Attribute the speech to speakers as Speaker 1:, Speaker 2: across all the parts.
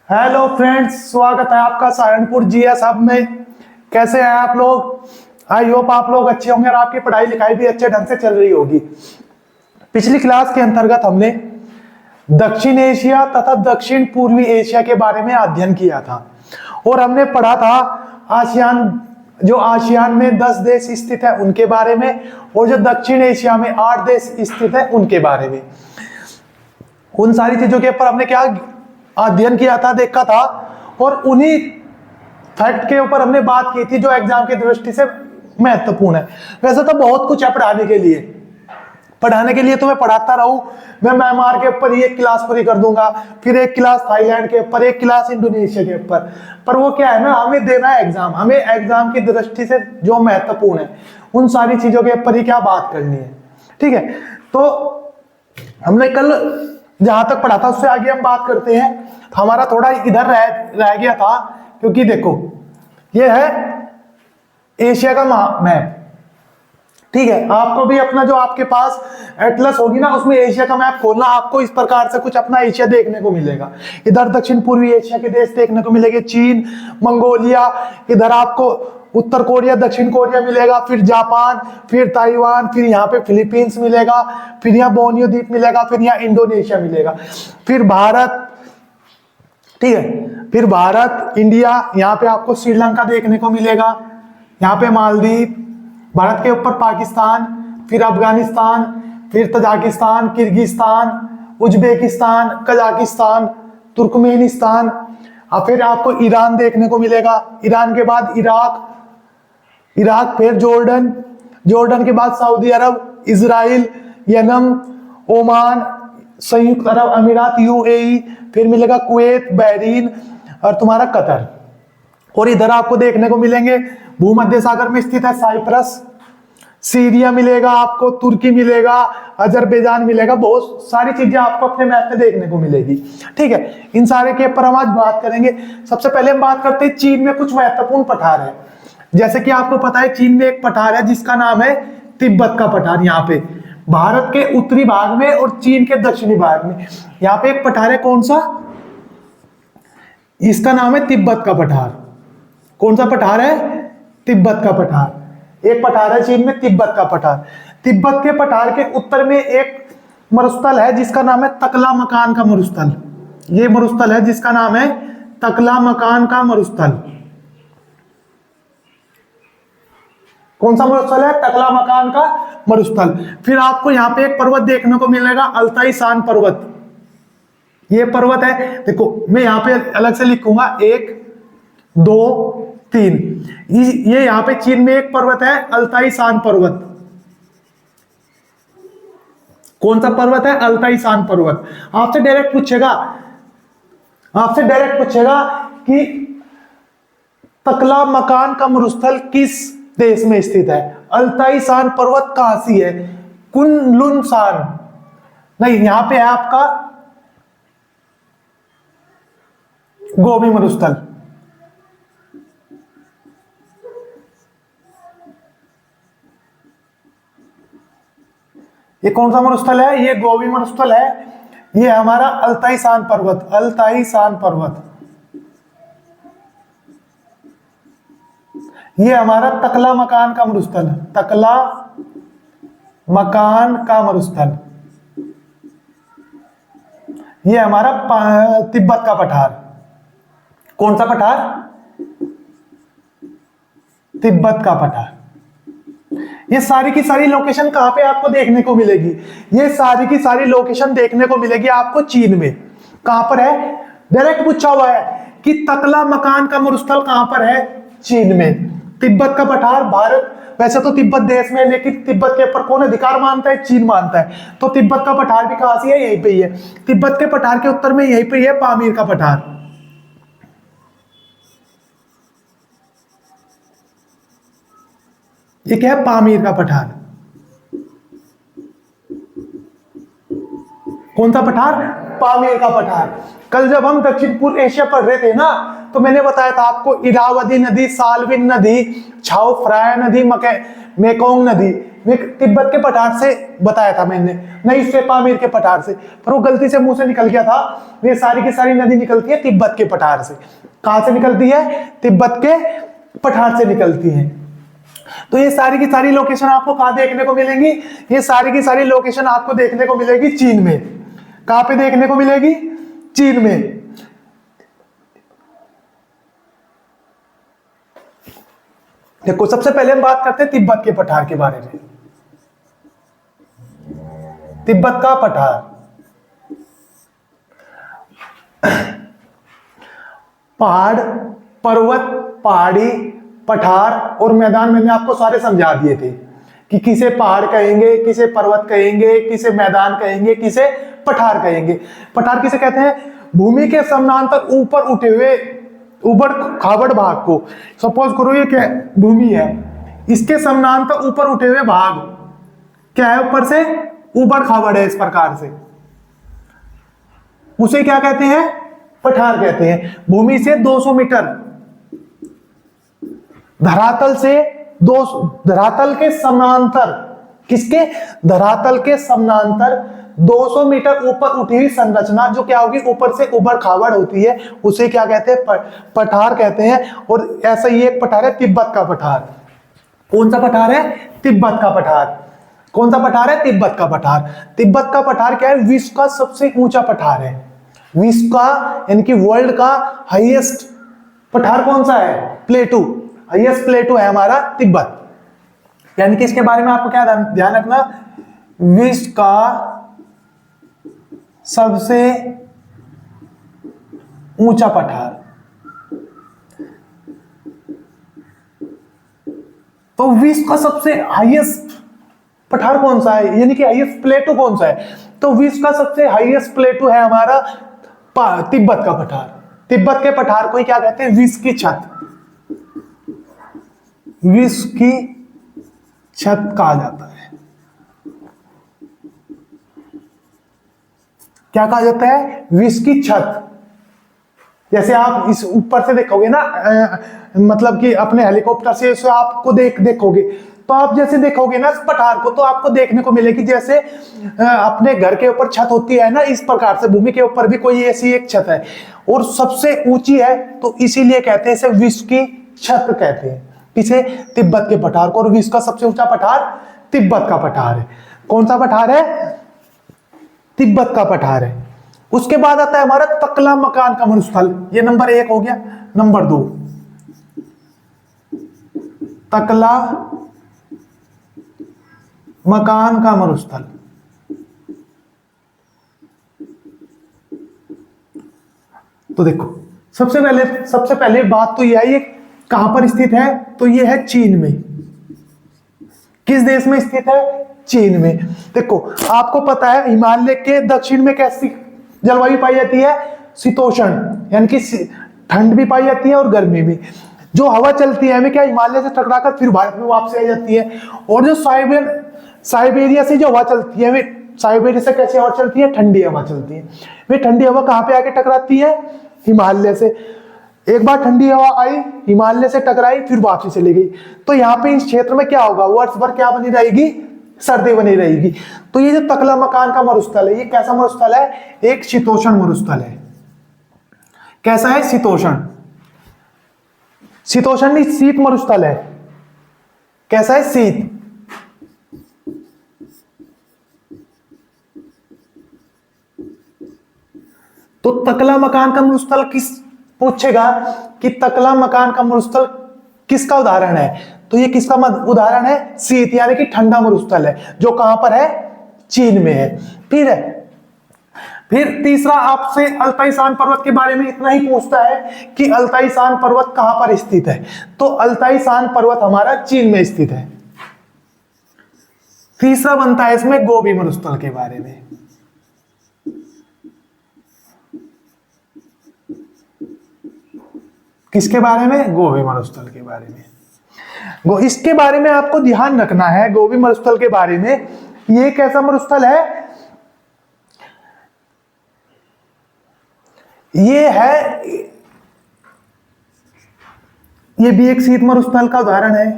Speaker 1: Hello friends, स्वागत है आपका सहारनपुर जीएस हब में। कैसे हैं आप लोग? आई होप आप लोग अच्छे होंगे और आपकी पढ़ाई लिखाई भी अच्छे ढंग से चल रही होगी। पिछली क्लास के अंतर्गत हमने दक्षिण एशिया तथा दक्षिण पूर्वी एशिया के बारे में अध्ययन किया था और हमने पढ़ा था आसियान में 10 देश स्थित है उनके बारे में, और जो दक्षिण एशिया में 8 देश स्थित है उनके बारे में। उन सारी चीजों के ऊपर हमने क्या अध्ययन किया था, देखा था, और उन्हीं फैक्ट के ऊपर हमने बात की थी जो एग्जाम की दृष्टि से महत्वपूर्ण है। वैसे तो बहुत कुछ है पढ़ाने के लिए तो मैं पढ़ाता रहूं। मैं म्यांमार के ऊपर एक क्लास पूरी कर दूंगा, फिर एक क्लास थाईलैंड के ऊपर, एक क्लास इंडोनेशिया के ऊपर। पर वो क्या है ना, हमें देना है एग्जाम, हमें एग्जाम की दृष्टि से जो महत्वपूर्ण है उन सारी चीजों के ऊपर ही क्या बात करनी है। ठीक है, तो हमने कल जहां तक पढ़ा था उससे आगे हम बात करते हैं। हमारा थोड़ा इधर रह गया था, क्योंकि देखो ये है एशिया का मैप। ठीक है, आपको भी अपना जो आपके पास एटलस होगी ना उसमें एशिया का मैप खोलना, आपको इस प्रकार से कुछ अपना एशिया देखने को मिलेगा। इधर दक्षिण पूर्वी एशिया के देश देखने को मिलेंगे, चीन, मंगोलिया, इधर आपको उत्तर कोरिया, दक्षिण कोरिया मिलेगा, फिर जापान, फिर ताइवान, फिर यहाँ पे फिलीपींस मिलेगा, फिर यहाँ बोर्नियो द्वीप मिलेगा, फिर यहाँ इंडोनेशिया मिलेगा, फिर भारत। ठीक है, फिर भारत, इंडिया, यहाँ पे आपको श्रीलंका देखने को मिलेगा, यहाँ पे मालदीव, भारत के ऊपर पाकिस्तान, फिर अफगानिस्तान, फिर Tajikistan, Kyrgyzstan, Uzbekistan, Kazakhstan, Turkmenistan, और फिर आपको ईरान देखने को मिलेगा। ईरान के बाद इराक, फिर जॉर्डन के बाद सऊदी अरब, इजराइल, यमन, ओमान, संयुक्त अरब अमीरात यूएई, फिर मिलेगा कुवैत, बहरीन और तुम्हारा कतर। और इधर आपको देखने को मिलेंगे भूमध्य सागर में स्थित है साइप्रस, सीरिया मिलेगा आपको, तुर्की मिलेगा, अजरबैजान मिलेगा, बहुत सारी चीजें आपको अपने मैप में देखने को मिलेगी। ठीक है, इन सारे के ऊपर हम आज बात करेंगे। सबसे पहले हम बात करते हैं चीन में कुछ महत्वपूर्ण पठार है। जैसे कि आपको पता है चीन में एक पठार है जिसका नाम है तिब्बत का पठार। यहाँ पे भारत के उत्तरी भाग में और चीन के दक्षिणी भाग में यहाँ पे एक पठार है। कौन सा? इसका नाम है तिब्बत का पठार। कौन सा पठार है? तिब्बत का पठार। एक पठार है चीन में तिब्बत का पठार। तिब्बत के पठार के उत्तर में एक मरुस्थल है जिसका नाम है तकला मकान का मरुस्थल। ये मरुस्थल है जिसका नाम है तकला मकान का मरुस्थल। कौन सा मरुस्थल है? तकला मकान का मरुस्थल। फिर आपको यहाँ पे एक पर्वत देखने को मिलेगा, अल्ताई शान पर्वत। ये पर्वत है, देखो मैं यहाँ पे अलग से लिखूंगा, 1 2 3। ये यहाँ पे चीन में एक पर्वत है, अल्ताई शान पर्वत। कौन सा पर्वत है? अल्ताई शान पर्वत। आपसे डायरेक्ट पूछेगा कि तकला मकान का मरुस्थल किस देश में स्थित है? अल्ताई शान पर्वत कहां सी है? कुनलुन शान नहीं, यहां पे है आपका गोबी मरुस्थल। ये कौन सा मरुस्थल है? ये गोबी मरुस्थल है। ये हमारा अल्ताई शान पर्वत, अल्ताई शान पर्वत। ये हमारा तकला मकान का मरुस्थल, तकला मकान का मरुस्थल। ये हमारा तिब्बत का पठार। कौन सा पठार? तिब्बत का पठार। ये सारी की सारी लोकेशन कहां पे आपको देखने को मिलेगी? ये सारी की सारी लोकेशन देखने को मिलेगी आपको चीन में। कहां पर है? डायरेक्ट पूछा हुआ है कि तकला मकान का मरुस्थल कहां पर है? चीन में। तिब्बत का पठार भारत, वैसे तो तिब्बत देश में, लेकिन तिब्बत के ऊपर कौन अधिकार मानता है? चीन मानता है। तो तिब्बत का पठार भी कहां से है? यहीं पे ही है। तिब्बत के पठार के उत्तर में यहीं पे ही है पामीर का पठार। ये क्या है? पामीर का पठार। कौन सा पठार? पामीर का पठार। कल जब हम दक्षिण पूर्व एशिया पढ़ रहे थे ना, तो मैंने बताया था आपको इरावदी नदी, साल्विन नदी, छाओ फ्राया नदी, मेकोंग नदी, तिब्बत के पठार से बताया था मैंने, नहीं पामीर के पठार से, पर वो गलती से मुंह से निकल गया था। ये सारी की सारी नदी निकलती है तिब्बत के पठार से। कहां से निकलती है? तिब्बत के पठार से निकलती है। तो ये सारी की सारी लोकेशन आपको कहां देखने को मिलेंगी? ये सारी की सारी लोकेशन आपको देखने को मिलेगी चीन में। कहां पे देखने को मिलेगी? चीन में। देखो सबसे पहले हम बात करते हैं तिब्बत के पठार के बारे में। तिब्बत का पठार, पहाड़, पर्वत, पहाड़ी, पठार और मैदान मैंने आपको सारे समझा दिए थे कि किसे पहाड़ कहेंगे, किसे पर्वत कहेंगे, किसे मैदान कहेंगे, किसे पठार कहेंगे। पठार किसे कहते हैं? भूमि के समानांतर ऊपर उठे हुए उबड़ खाबड़ भाग को। सपोज करो ये क्या भूमि है, इसके समानांतर ऊपर उठे हुए भाग क्या है? ऊपर से उबड़ खाबड़ है इस प्रकार से, उसे क्या कहते हैं? पठार कहते हैं। भूमि से 200 मीटर, धरातल से धरातल के समानांतर, किसके? धरातल के समानांतर 200 मीटर ऊपर उठी हुई संरचना जो क्या होगी? ऊपर से उबड़ खाबड़ होती है, उसे क्या कहते हैं? पठार कहते हैं। और ऐसा ही एक पठार है तिब्बत का पठार। कौन सा पठार है? तिब्बत का पठार। कौन सा पठार है? तिब्बत का पठार। तिब्बत का पठार क्या है? विश्व का सबसे ऊंचा पठार है। विश्व का यानी कि वर्ल्ड का हाईएस्ट पठार कौन सा है? प्लेटू। हाईएस्ट प्लेटू है हमारा तिब्बत। यानी कि इसके बारे में आपको क्या ध्यान रखना? विश्व का सबसे ऊंचा पठार। तो विश्व का सबसे हाईएस्ट पठार कौन सा है? यानी कि हाईएस्ट प्लेटू कौन सा है? तो विश्व का सबसे हाईएस्ट प्लेटू है हमारा तिब्बत का पठार। तिब्बत के पठार को ही क्या कहते हैं? विश्व की छत। विश्व की छत कहा जाता है। क्या कहा जाता है? विश्व की छत। जैसे आप इस ऊपर से देखोगे ना, मतलब कि अपने हेलीकॉप्टर से इसे आपको देखोगे, तो आप जैसे देखोगे ना इस पठार को, तो आपको देखने को मिलेगी जैसे अपने घर के ऊपर छत होती है ना, इस प्रकार से भूमि के ऊपर भी कोई ऐसी एक छत है और सबसे ऊंची है, तो इसीलिए कहते हैं इसे विश्व की छत कहते हैं। किसे? तिब्बत के पठार को। और विश्व का सबसे ऊंचा पठार तिब्बत का पठार है। कौन सा पठार है? तिब्बत का पठार है। उसके बाद आता है हमारा तकला मकान का मरुस्थल। ये नंबर 1 हो गया। नंबर 2 तकला मकान का मरुस्थल। तो देखो सबसे पहले बात तो यह है, ये कहां पर स्थित है? तो ये है चीन में। किस देश में स्थित है? चीन में। देखो आपको पता है हिमालय के दक्षिण में कैसी जलवायु पाई जाती है? शीतोष्ण, यानी कि ठंड भी पाई जाती है और गर्मी भी। जो हवा चलती है हमें क्या हिमालय से टकराकर फिर भारत में वापस आ जाती है। और जो साइबेरिया से जो हवा चलती है, साइबेरिया से कैसी हवा चलती है? ठंडी हवा चलती है। वे ठंडी हवा कहां पे आके टकराती है? हिमालय से। एक बार ठंडी हवा आई, हिमालय से टकराई, फिर वापसी चली गई। तो यहाँ पे इस क्षेत्र में क्या होगा? वर्ष भर क्या बनी रहेगी? सर्दी बनी रहेगी। तो ये जो तकला मकान का मरुस्थल है, ये कैसा मरुस्थल है? एक शीतोष्ण मरुस्थल है। कैसा है? शीतोष्ण। शीतोष्ण नहीं, शीत मरुस्थल है। कैसा है? शीत। तो तकला मकान का मरुस्थल किस पूछेगा कि तकला मकान का मरुस्थल किसका उदाहरण है? तो ये किसका उदाहरण है? शीत, यानी कि ठंडा मरुस्थल है, जो कहां पर है? चीन में है। फिर तीसरा आपसे अल्ताई शान पर्वत के बारे में इतना ही पूछता है कि अल्ताई शान पर्वत कहां पर स्थित है? तो अल्ताई शान पर्वत हमारा चीन में स्थित है। तीसरा बनता है इसमें गोबी मरुस्थल के बारे में। किसके बारे में? गोबी मरुस्थल के बारे में। इसके बारे में आपको ध्यान रखना है, गोबी मरुस्थल के बारे में। ये कैसा मरुस्थल है? ये है ये भी एक शीत मरुस्थल का उदाहरण है।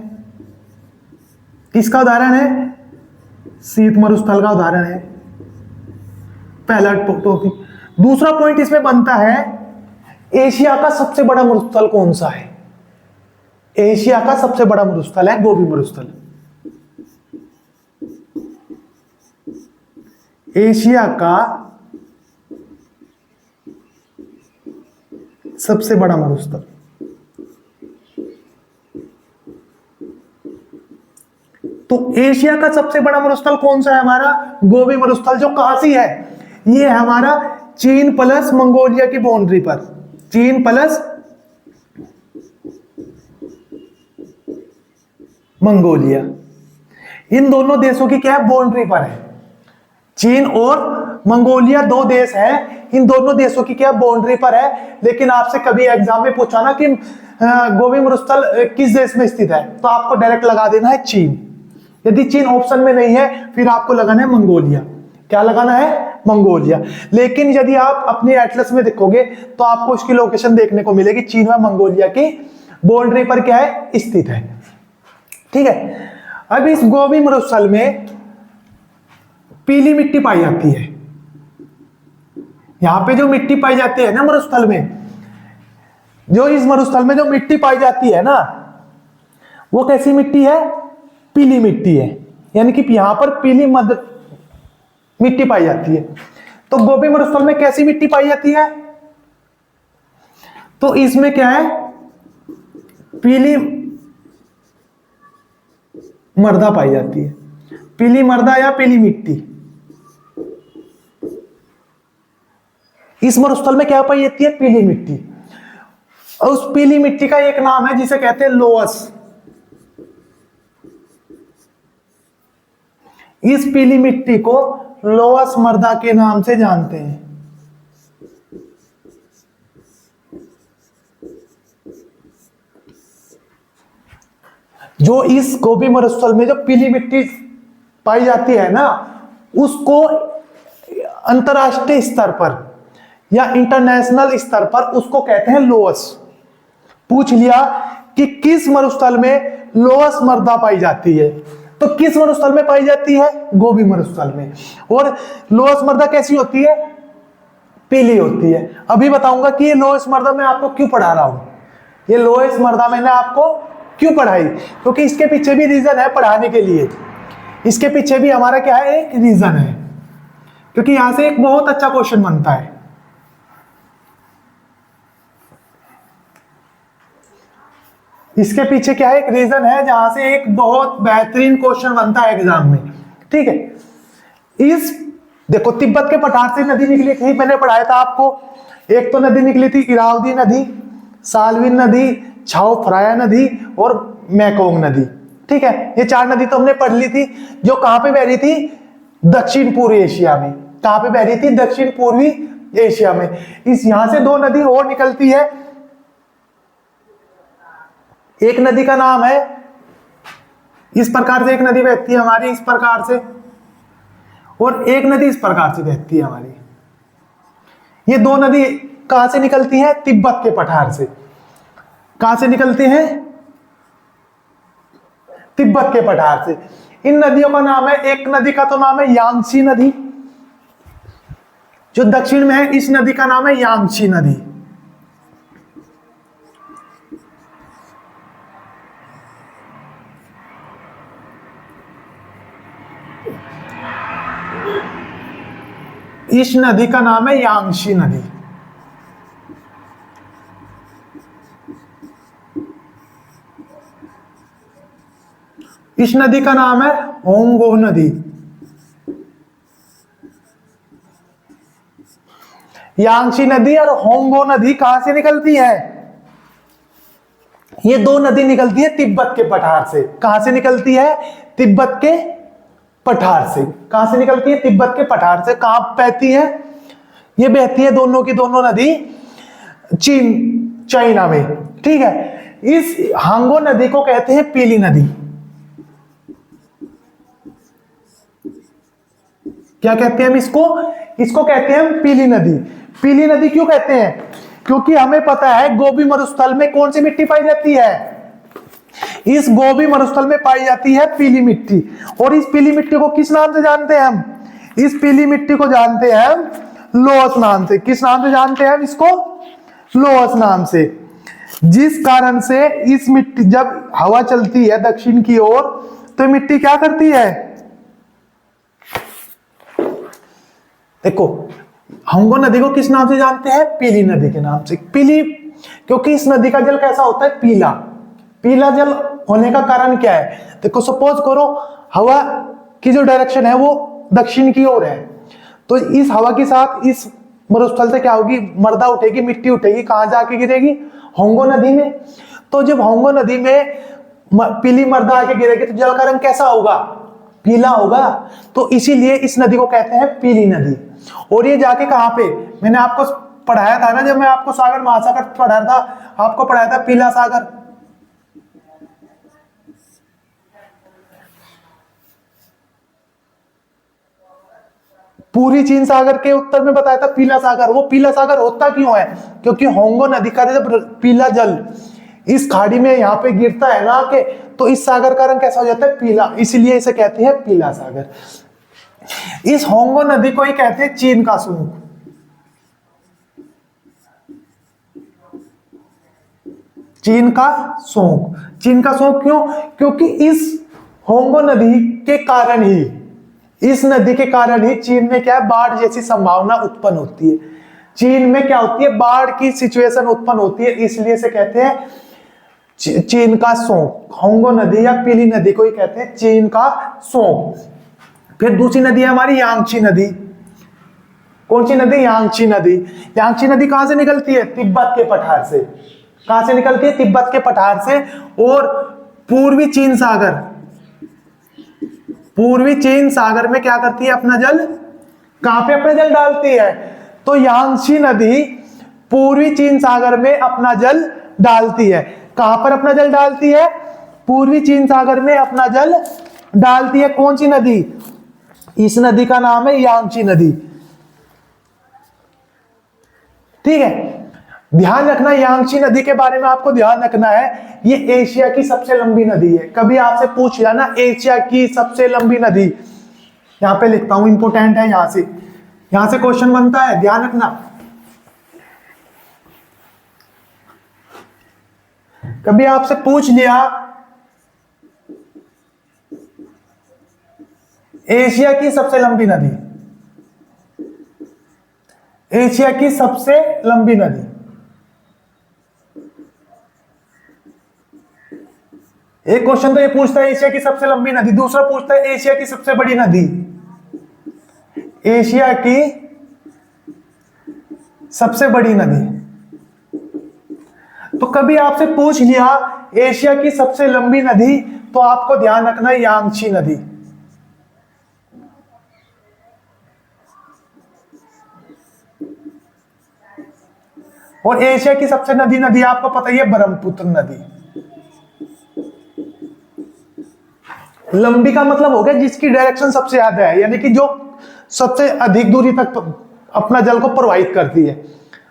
Speaker 1: किसका उदाहरण है? शीत मरुस्थल का उदाहरण है। पहला टॉपिक। दूसरा पॉइंट इसमें बनता है, एशिया का सबसे बड़ा मरुस्थल कौन सा है? एशिया का सबसे बड़ा मरुस्थल है गोबी मरुस्थल। एशिया का सबसे बड़ा मरुस्थल। तो एशिया का सबसे बड़ा मरुस्थल कौन सा है? हमारा गोबी मरुस्थल, जो कहां से है? ये है हमारा चीन प्लस मंगोलिया की बाउंड्री पर। चीन प्लस मंगोलिया, इन दोनों देशों की क्या है? बाउंड्री पर है। चीन और मंगोलिया दो देश हैं, इन दोनों देशों की क्या बाउंड्री पर है। लेकिन आपसे कभी एग्जाम में पूछा ना कि गोबी मरुस्थल किस देश में स्थित है, तो आपको डायरेक्ट लगा देना है चीन। यदि चीन ऑप्शन में नहीं है, फिर आपको लगाना है मंगोलिया। क्या लगाना है? मंगोलिया। लेकिन यदि आप अपने एटलस में देखोगे तो आपको इसकी लोकेशन देखने को मिलेगी, चीन व मंगोलिया की बाउंड्री पर क्या है? स्थित है। ठीक है। अब इस गोबी मरुस्थल में पीली मिट्टी पाई जाती है। यहां पे जो मिट्टी पाई जाती है ना मरुस्थल में, जो इस मरुस्थल में जो मिट्टी पाई जाती है ना, वो कैसी मिट्टी है? पीली मिट्टी है। यानी कि यहां पर पीली मिट्टी पाई जाती है। तो गोबी मरुस्थल में कैसी मिट्टी पाई जाती है? तो इसमें क्या है? पीली मृदा पाई जाती है। पीली मृदा या पीली मिट्टी। इस मरुस्थल में क्या पाई जाती है? पीली मिट्टी। और उस पीली मिट्टी का एक नाम है जिसे कहते हैं लोअस। इस पीली मिट्टी को लोअस मृदा के नाम से जानते हैं। जो इस गोबी मरुस्थल में जो पीली मिट्टी पाई जाती है ना, उसको अंतरराष्ट्रीय स्तर पर या इंटरनेशनल स्तर पर उसको कहते हैं लोअस। पूछ लिया कि किस मरुस्थल में लोअस मृदा पाई जाती है, तो किस मरुस्थल में पाई जाती है? गोबी मरुस्थल में। और लोअस मृदा कैसी होती है? पीली होती है। अभी बताऊंगा कि ये लोअस मृदा मैं आपको क्यों पढ़ा रहा हूं। ये लोअस मृदा मैंने आपको क्यों पढ़ाई, क्योंकि इसके पीछे भी रीजन है पढ़ाने के लिए। इसके पीछे भी हमारा क्या है? एक रीजन है, क्योंकि यहां से एक बहुत अच्छा क्वेश्चन बनता है। इसके पीछे क्या है? एक रीजन है जहां से एक बहुत बेहतरीन क्वेश्चन बनता है एग्जाम में। ठीक है। इस देखो, तिब्बत के पठार से नदी निकली थी, मैंने पढ़ाया था आपको। एक तो नदी निकली थी इरावदी नदी, साल्विन नदी, छाओ फ्राया नदी और मैकोंग नदी। ठीक है। ये चार नदी तो हमने पढ़ ली थी, जो कहां पे बह रही थी? दक्षिण पूर्वी एशिया में। कहां पे बह रही थी? दक्षिण पूर्वी एशिया में। इस यहां से दो नदी और निकलती है। एक नदी का नाम है, इस प्रकार से एक नदी बहती है हमारी, इस प्रकार से, और एक नदी इस प्रकार से बहती है हमारी। ये दो नदी कहां से निकलती हैं? तिब्बत के पठार से। कहां से निकलती हैं? तिब्बत के पठार से। इन नदियों का नाम है, एक नदी का तो नाम है यांगसी नदी, जो दक्षिण में है। इस नदी का नाम है यांगसी नदी। इस नदी का नाम है यांगसी नदी। इस नदी का नाम है होंगो नदी। यांगसी नदी और होंगो नदी कहां से निकलती है? ये दो नदी निकलती है तिब्बत के पठार से। कहां से निकलती है? तिब्बत के पठार से। कहां से निकलती है? तिब्बत के पठार से। कहां बहती है? ये बहती है दोनों की दोनों नदी चीन, चाइना में। ठीक है। इस हांगो नदी को कहते हैं पीली नदी। क्या कहते हैं हम इसको? इसको कहते हैं हम पीली नदी। पीली नदी क्यों कहते हैं? क्योंकि हमें पता है गोबी मरुस्थल में कौन सी मिट्टी पाई जाती है, इस गोबी मरुस्थल में पाई जाती है पीली मिट्टी। और इस पीली मिट्टी को किस नाम से जानते हैं हम, इस पीली मिट्टी को जानते हैं हम लोहस नाम से। किस नाम से जानते हैं हम इसको, लोहस नाम से। जिस कारण से इस मिट्टी, जब हवा चलती है दक्षिण की ओर तो मिट्टी क्या करती है, देखो होंगो नदी को किस नाम से जानते हैं, पीली नदी के नाम से। पीली क्योंकि इस नदी का जल कैसा होता है, पीला। पीला जल होने का कारण क्या है, देखो सपोज करो हवा की जो डायरेक्शन है वो दक्षिण की ओर है, तो इस हवा के साथ इस मरुस्थल से क्या होगी, मर्दा उठेगी, मिट्टी उठेगी, कहां जाके गिरेगी, होंगो नदी में। तो जब होंगो नदी में पीली मर्दा आके गिरेगी तो जल का रंग कैसा होगा, पीला होगा। तो इसीलिए इस नदी को कहते हैं पीली नदी। और ये जाके कहां पे, मैंने आपको पढ़ाया था ना, जब मैं आपको सागर महासागर पढ़ाया था, आपको पढ़ाया था पीला सागर। पूरी चीन सागर के उत्तर में बताया था पीला सागर। वो पीला सागर होता क्यों है, क्योंकि होंगो नदी का जब पीला जल इस खाड़ी में यहाँ पे गिरता है ना के, तो इस सागर का रंग कैसा हो जाता है, पीला। इसलिए इसे कहते हैं पीला सागर। इस होंगो नदी को ही कहते हैं चीन का सूंप। चीन का सूंप, चीन का सूंप क्यों, क्योंकि इस होंगो नदी के कारण ही, इस नदी के कारण ही चीन में क्या है, बाढ़ जैसी संभावना उत्पन्न होती है। चीन में क्या होती है, बाढ़ की सिचुएशन उत्पन्न होती है, इसलिए से कहते हैं चीन का सौंप। होंगो नदी या पीली नदी को ही कहते हैं चीन का सौंप। फिर दूसरी नदी है हमारी यांगची नदी। कौन सी नदी, यांगची नदी। यांगची नदी कहां से निकलती है, तिब्बत के पठार से। कहां से निकलती है, तिब्बत के पठार से। और पूर्वी चीन सागर, पूर्वी चीन सागर में क्या करती है, अपना जल कहां पे अपना जल डालती है, तो यांगची नदी पूर्वी चीन सागर में अपना जल डालती है। कहां पर अपना जल डालती है, पूर्वी चीन सागर में अपना जल डालती है। कौन सी नदी, इस नदी का नाम है यांगची नदी। ठीक है, ध्यान रखना यांगची नदी के बारे में, आपको ध्यान रखना है ये एशिया की सबसे लंबी नदी है। कभी आपसे पूछ लिया ना एशिया की सबसे लंबी नदी, यहां पे लिखता हूं, इंपोर्टेंट है, यहां से क्वेश्चन बनता है, ध्यान रखना। कभी आपसे पूछ लिया एशिया की सबसे लंबी नदी, एशिया की सबसे लंबी नदी, एक क्वेश्चन तो ये पूछता है एशिया की सबसे लंबी नदी, दूसरा पूछता है एशिया की सबसे बड़ी नदी। एशिया की सबसे बड़ी नदी, तो कभी आपसे पूछ लिया एशिया की सबसे लंबी नदी, तो आपको ध्यान रखना है यांगची नदी। और एशिया की सबसे नदी आपको पता ही है ब्रह्मपुत्र नदी। लंबी का मतलब हो गया जिसकी डायरेक्शन सबसे ज्यादा है, यानी कि जो सबसे अधिक दूरी तक अपना जल को प्रवाहित करती है,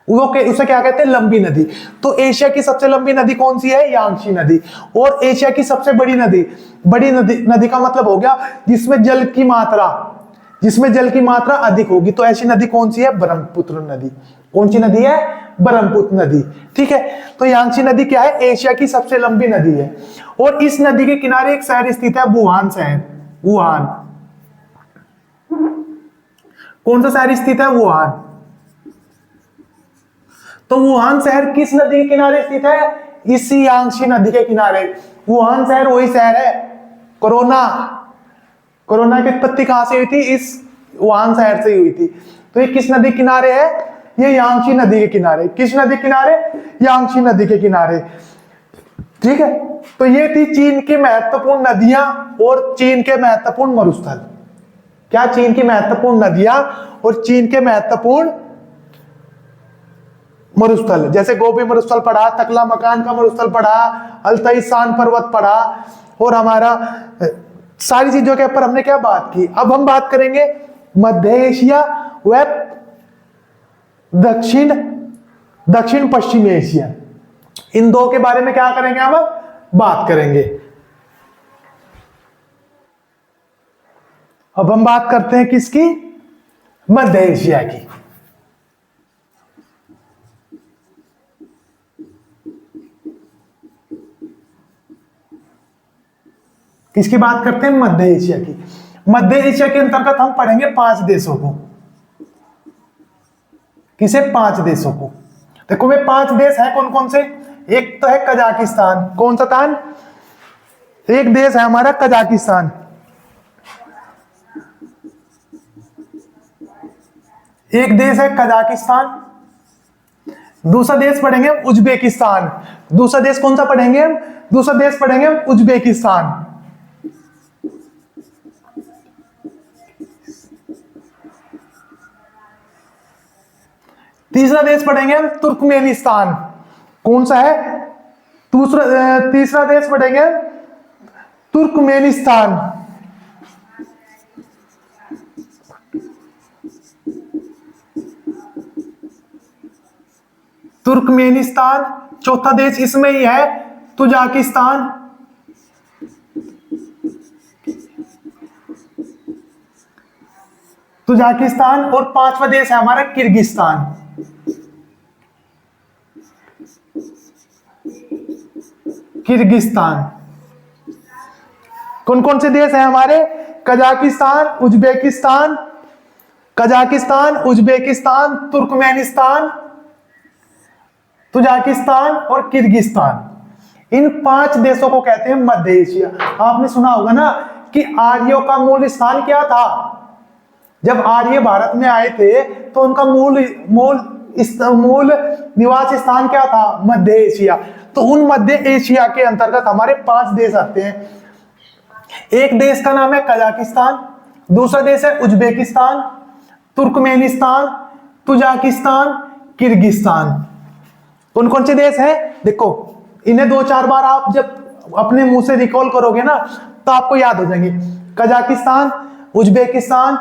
Speaker 1: वो उसे क्या कहते हैं, लंबी नदी। तो एशिया की सबसे लंबी नदी कौन सी है, यांगची नदी। और एशिया की सबसे बड़ी नदी, बड़ी नदी का मतलब हो गया जिसमें जल की मात्रा अधिक होगी, तो ऐसी नदी कौन सी है, ब्रह्मपुत्र नदी। कौन सी नदी है, ब्रह्मपुत्र नदी। ठीक है, तो यांगची नदी क्या है, एशिया की सबसे लंबी नदी है। और इस नदी के किनारे एक शहर स्थित है, वुहान शहर। वुहान, कौन सा शहर स्थित है, वुहान। तो वुहान शहर किस नदी के किनारे स्थित है, इसी यांगची नदी के किनारे। वुहान शहर वही शहर है, कोरोना की उत्पत्ति कहां से हुई थी, इस वुहान शहर से हुई थी। तो ये किस नदी किनारे है, ये यांगची नदी के किनारे। किस नदी किनारे, यांगची नदी के किनारे। ठीक है, तो ये थी चीन की महत्वपूर्ण नदियां और चीन के महत्वपूर्ण मरुस्थल। क्या, चीन की महत्वपूर्ण नदियां और चीन के महत्वपूर्ण मरुस्थल। जैसे गोबी मरुस्थल पढ़ा, तकला मकान का मरुस्थल पढ़ा, अल्ताई शान पर्वत पढ़ा, और हमारा सारी चीजों के ऊपर हमने क्या बात की। अब हम बात करेंगे मध्य एशिया व दक्षिण दक्षिण पश्चिमी एशिया। इन दो के बारे में क्या करेंगे हम बात करेंगे। अब हम बात करते हैं किसकी, मध्य एशिया की। किसकी बात करते हैं, मध्य एशिया की। मध्य एशिया के अंतर्गत हम पढ़ेंगे 5 देशों को। किसे, 5 देशों को। देखो वे 5 देश है कौन कौन से, एक तो है कजाकिस्तान। कौन सा स्थान, एक देश है हमारा कजाकिस्तान। एक देश है कजाकिस्तान। दूसरा देश पढ़ेंगे हम उज्बेकिस्तान। दूसरा देश कौन सा पढ़ेंगे हम, दूसरा देश पढ़ेंगे हम उज्बेकिस्तान। तीसरा देश पढ़ेंगे हम तुर्कमेनिस्तान। कौन सा है, तीसरा देश पढ़ेंगे तुर्कमेनिस्तान। तुर्कमेनिस्तान। चौथा देश इसमें ही है तुजाकिस्तान। तुजाकिस्तान। और 5वां देश है हमारा किर्गिस्तान। किर्गिस्तान। कौन कौन से देश हैं हमारे, Kazakhstan, Uzbekistan, Kazakhstan, Uzbekistan, Turkmenistan, Tajikistan और किर्गिस्तान। इन 5 देशों को कहते हैं मध्य एशिया। आपने सुना होगा ना कि आर्यों का मूल स्थान क्या था। जब आर्य भारत में आए थे तो उनका मूल निवास स्थान क्या था, मध्य एशिया। तो उन मध्य एशिया के अंतर्गत हमारे 5 देश आते हैं। एक देश का नाम है कजाकिस्तान, दूसरा देश है उज्बेकिस्तान, तुर्कमेनिस्तान, तुजाकिस्तान, किर्गिस्तान। कौन कौन से देश हैं, देखो इन्हें 2-4 बार आप जब अपने मुंह से रिकॉल करोगे ना तो आपको याद हो जाएंगे। Kazakhstan, Uzbekistan,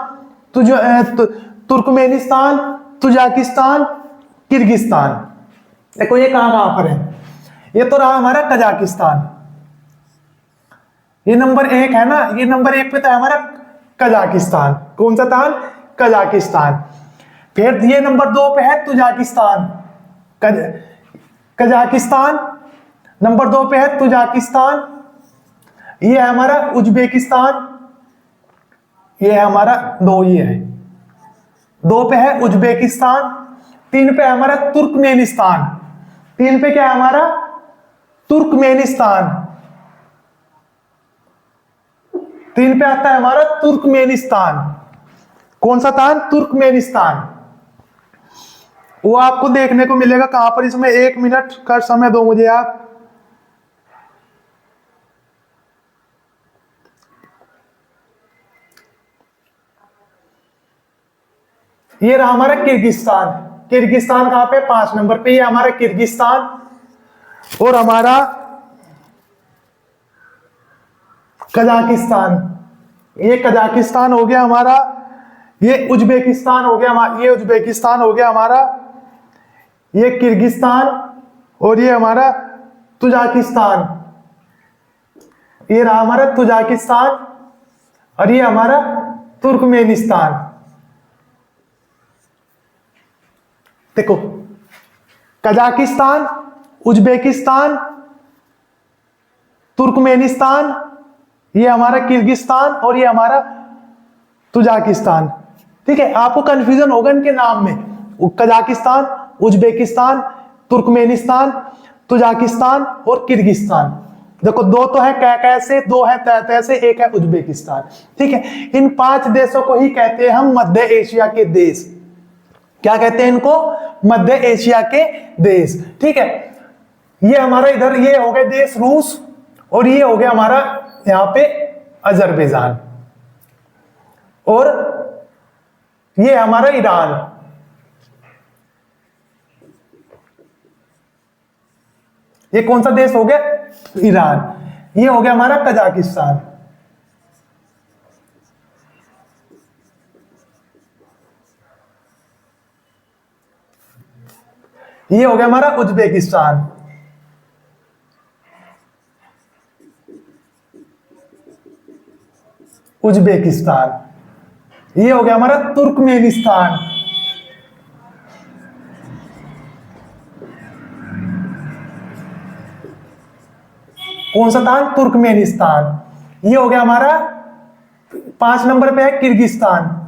Speaker 1: Turkmenistan, Tajikistan, Kyrgyzstan. देखो ये कहां पर है, ये तो रहा हमारा कजाकिस्तान। ये नंबर 1 है ना, ये नंबर 1 पे तो है हमारा कजाकिस्तान। कौन सा था, कजाकिस्तान। फिर ये नंबर 2 पे है तुजाकिस्तान। कजाकिस्तान नंबर 2 पे है तुजाकिस्तान। ये है हमारा उज्बेकिस्तान। ये है हमारा 2, ये है 2 पे है उज्बेकिस्तान। 3 पे है हमारा तुर्कमेनिस्तान। 3 पे क्या है हमारा, तुर्कमेनिस्तान। 3 पे आता है हमारा तुर्कमेनिस्तान। कौन सा था, तुर्कमेनिस्तान। वो आपको देखने को मिलेगा कहां पर, इसमें 1 मिनट का समय दो मुझे आप। ये रहा हमारा किर्गिस्तान। किर्गिस्तान कहां पे, 5 नंबर पे। ये हमारा किर्गिस्तान। और हमारा कजाकिस्तान, ये कजाकिस्तान हो गया हमारा। ये उज्बेकिस्तान हो गया, ये उज्बेकिस्तान हो गया हमारा। ये किर्गिस्तान और ये हमारा तुजाकिस्तान। ये रहा हमारा तुजाकिस्तान और ये हमारा तुर्कमेनिस्तान। देखो कजाकिस्तान, उज्बेकिस्तान, तुर्कमेनिस्तान, ये हमारा किर्गिस्तान और ये हमारा तुजाकिस्तान। ठीक है, आपको कंफ्यूजन होगा इनके नाम में, कजाकिस्तान, उज्बेकिस्तान, तुर्कमेनिस्तान, तुजाकिस्तान और किर्गिस्तान। देखो 2 तो है कैसे, 2 है तैसे, 1 है उज्बेकिस्तान। ठीक है, इन 5 देशों को ही कहते हैं हम मध्य एशिया के देश। क्या कहते हैं इनको, मध्य एशिया के देश। ठीक है, ये हमारा इधर ये हो गए देश रूस और ये हो गया हमारा यहां पे अजरबैजान और ये हमारा ईरान। ये कौन सा देश हो गया, ईरान। ये हो गया हमारा कजाकिस्तान। ये हो गया हमारा उज्बेकिस्तान। उज्बेकिस्तान। ये हो गया हमारा तुर्कमेनिस्तान। कौन सा था? तुर्कमेनिस्तान। ये हो गया हमारा 5 नंबर पे है किर्गिस्तान।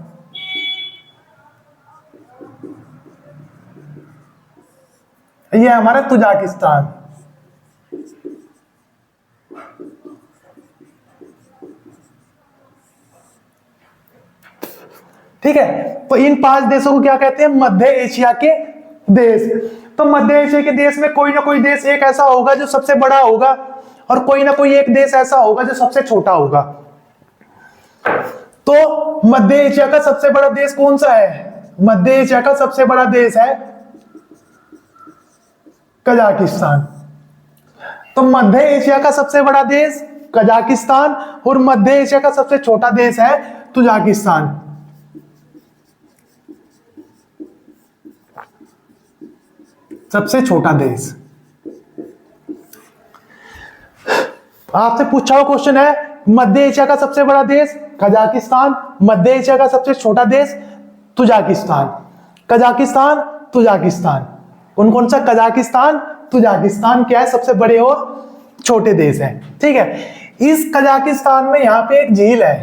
Speaker 1: ये है हमारा तुजाकिस्तान। ठीक है, तो इन 5 देशों को क्या कहते हैं? मध्य एशिया के देश। तो मध्य एशिया के देश में कोई ना कोई देश एक ऐसा होगा जो सबसे बड़ा होगा, और कोई ना कोई एक देश ऐसा होगा जो सबसे छोटा होगा। तो मध्य एशिया का सबसे बड़ा देश कौन सा है? मध्य एशिया का सबसे बड़ा देश है कजाकिस्तान। तो मध्य एशिया का सबसे बड़ा देश कजाकिस्तान, और मध्य एशिया का सबसे छोटा देश है तुजाकिस्तान। सबसे छोटा देश। आपसे पूछा हुआ क्वेश्चन है, मध्य एशिया का सबसे बड़ा देश कजाकिस्तान, मध्य एशिया का सबसे छोटा देश तुजाकिस्तान। कजाकिस्तान, तुजाकिस्तान, कौन कौन सा? कजाकिस्तान, तुजाकिस्तान क्या है? सबसे बड़े और छोटे देश हैं। ठीक है, इस कजाकिस्तान में यहां पे एक झील है।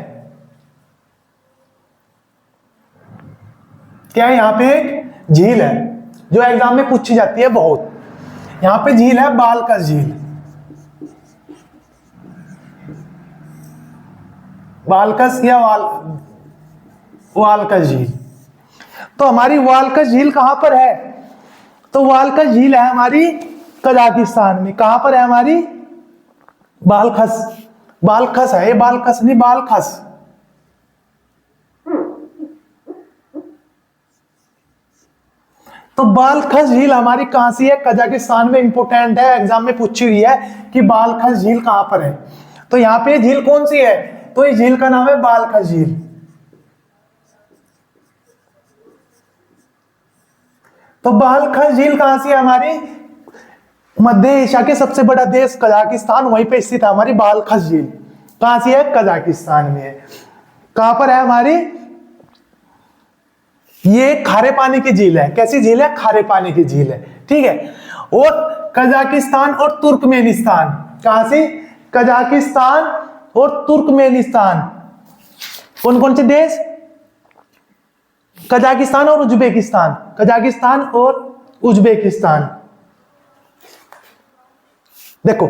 Speaker 1: क्या है? यहां पे एक झील है जो एग्जाम में पूछी जाती है बहुत। यहां पे झील है बालकस झील। वालकस या वालकस झील। तो हमारी वालकस झील कहां पर है? तो वालकस झील है हमारी कजाकिस्तान में। कहां पर है हमारी? बालखस। बालखस है ये, बालकस नहीं, बालखस। तो बालखस झील हमारी कहां सी है? कजाकिस्तान में। इंपोर्टेंट है, एग्जाम में पूछी हुई है कि बालखस झील कहां पर है। तो यहां पे झील कौन सी है? तो इस झील का नाम है बालखस झील। तो बालखस झील कहां सी है हमारी? मध्य एशिया के सबसे बड़ा देश कजाकिस्तान, वहीं पे स्थित है हमारी बालखस झील। कहां सी है? कजाकिस्तान में है। कहां पर है हमारी? ये खारे पानी की झील है। कैसी झील है? खारे पानी की झील है। ठीक है, और कजाकिस्तान और तुर्कमेनिस्तान, कहां से? कजाकिस्तान और तुर्कमेनिस्तान, कौन कौन से देश? कजाकिस्तान और उज्बेकिस्तान। कजाकिस्तान और उज्बेकिस्तान। देखो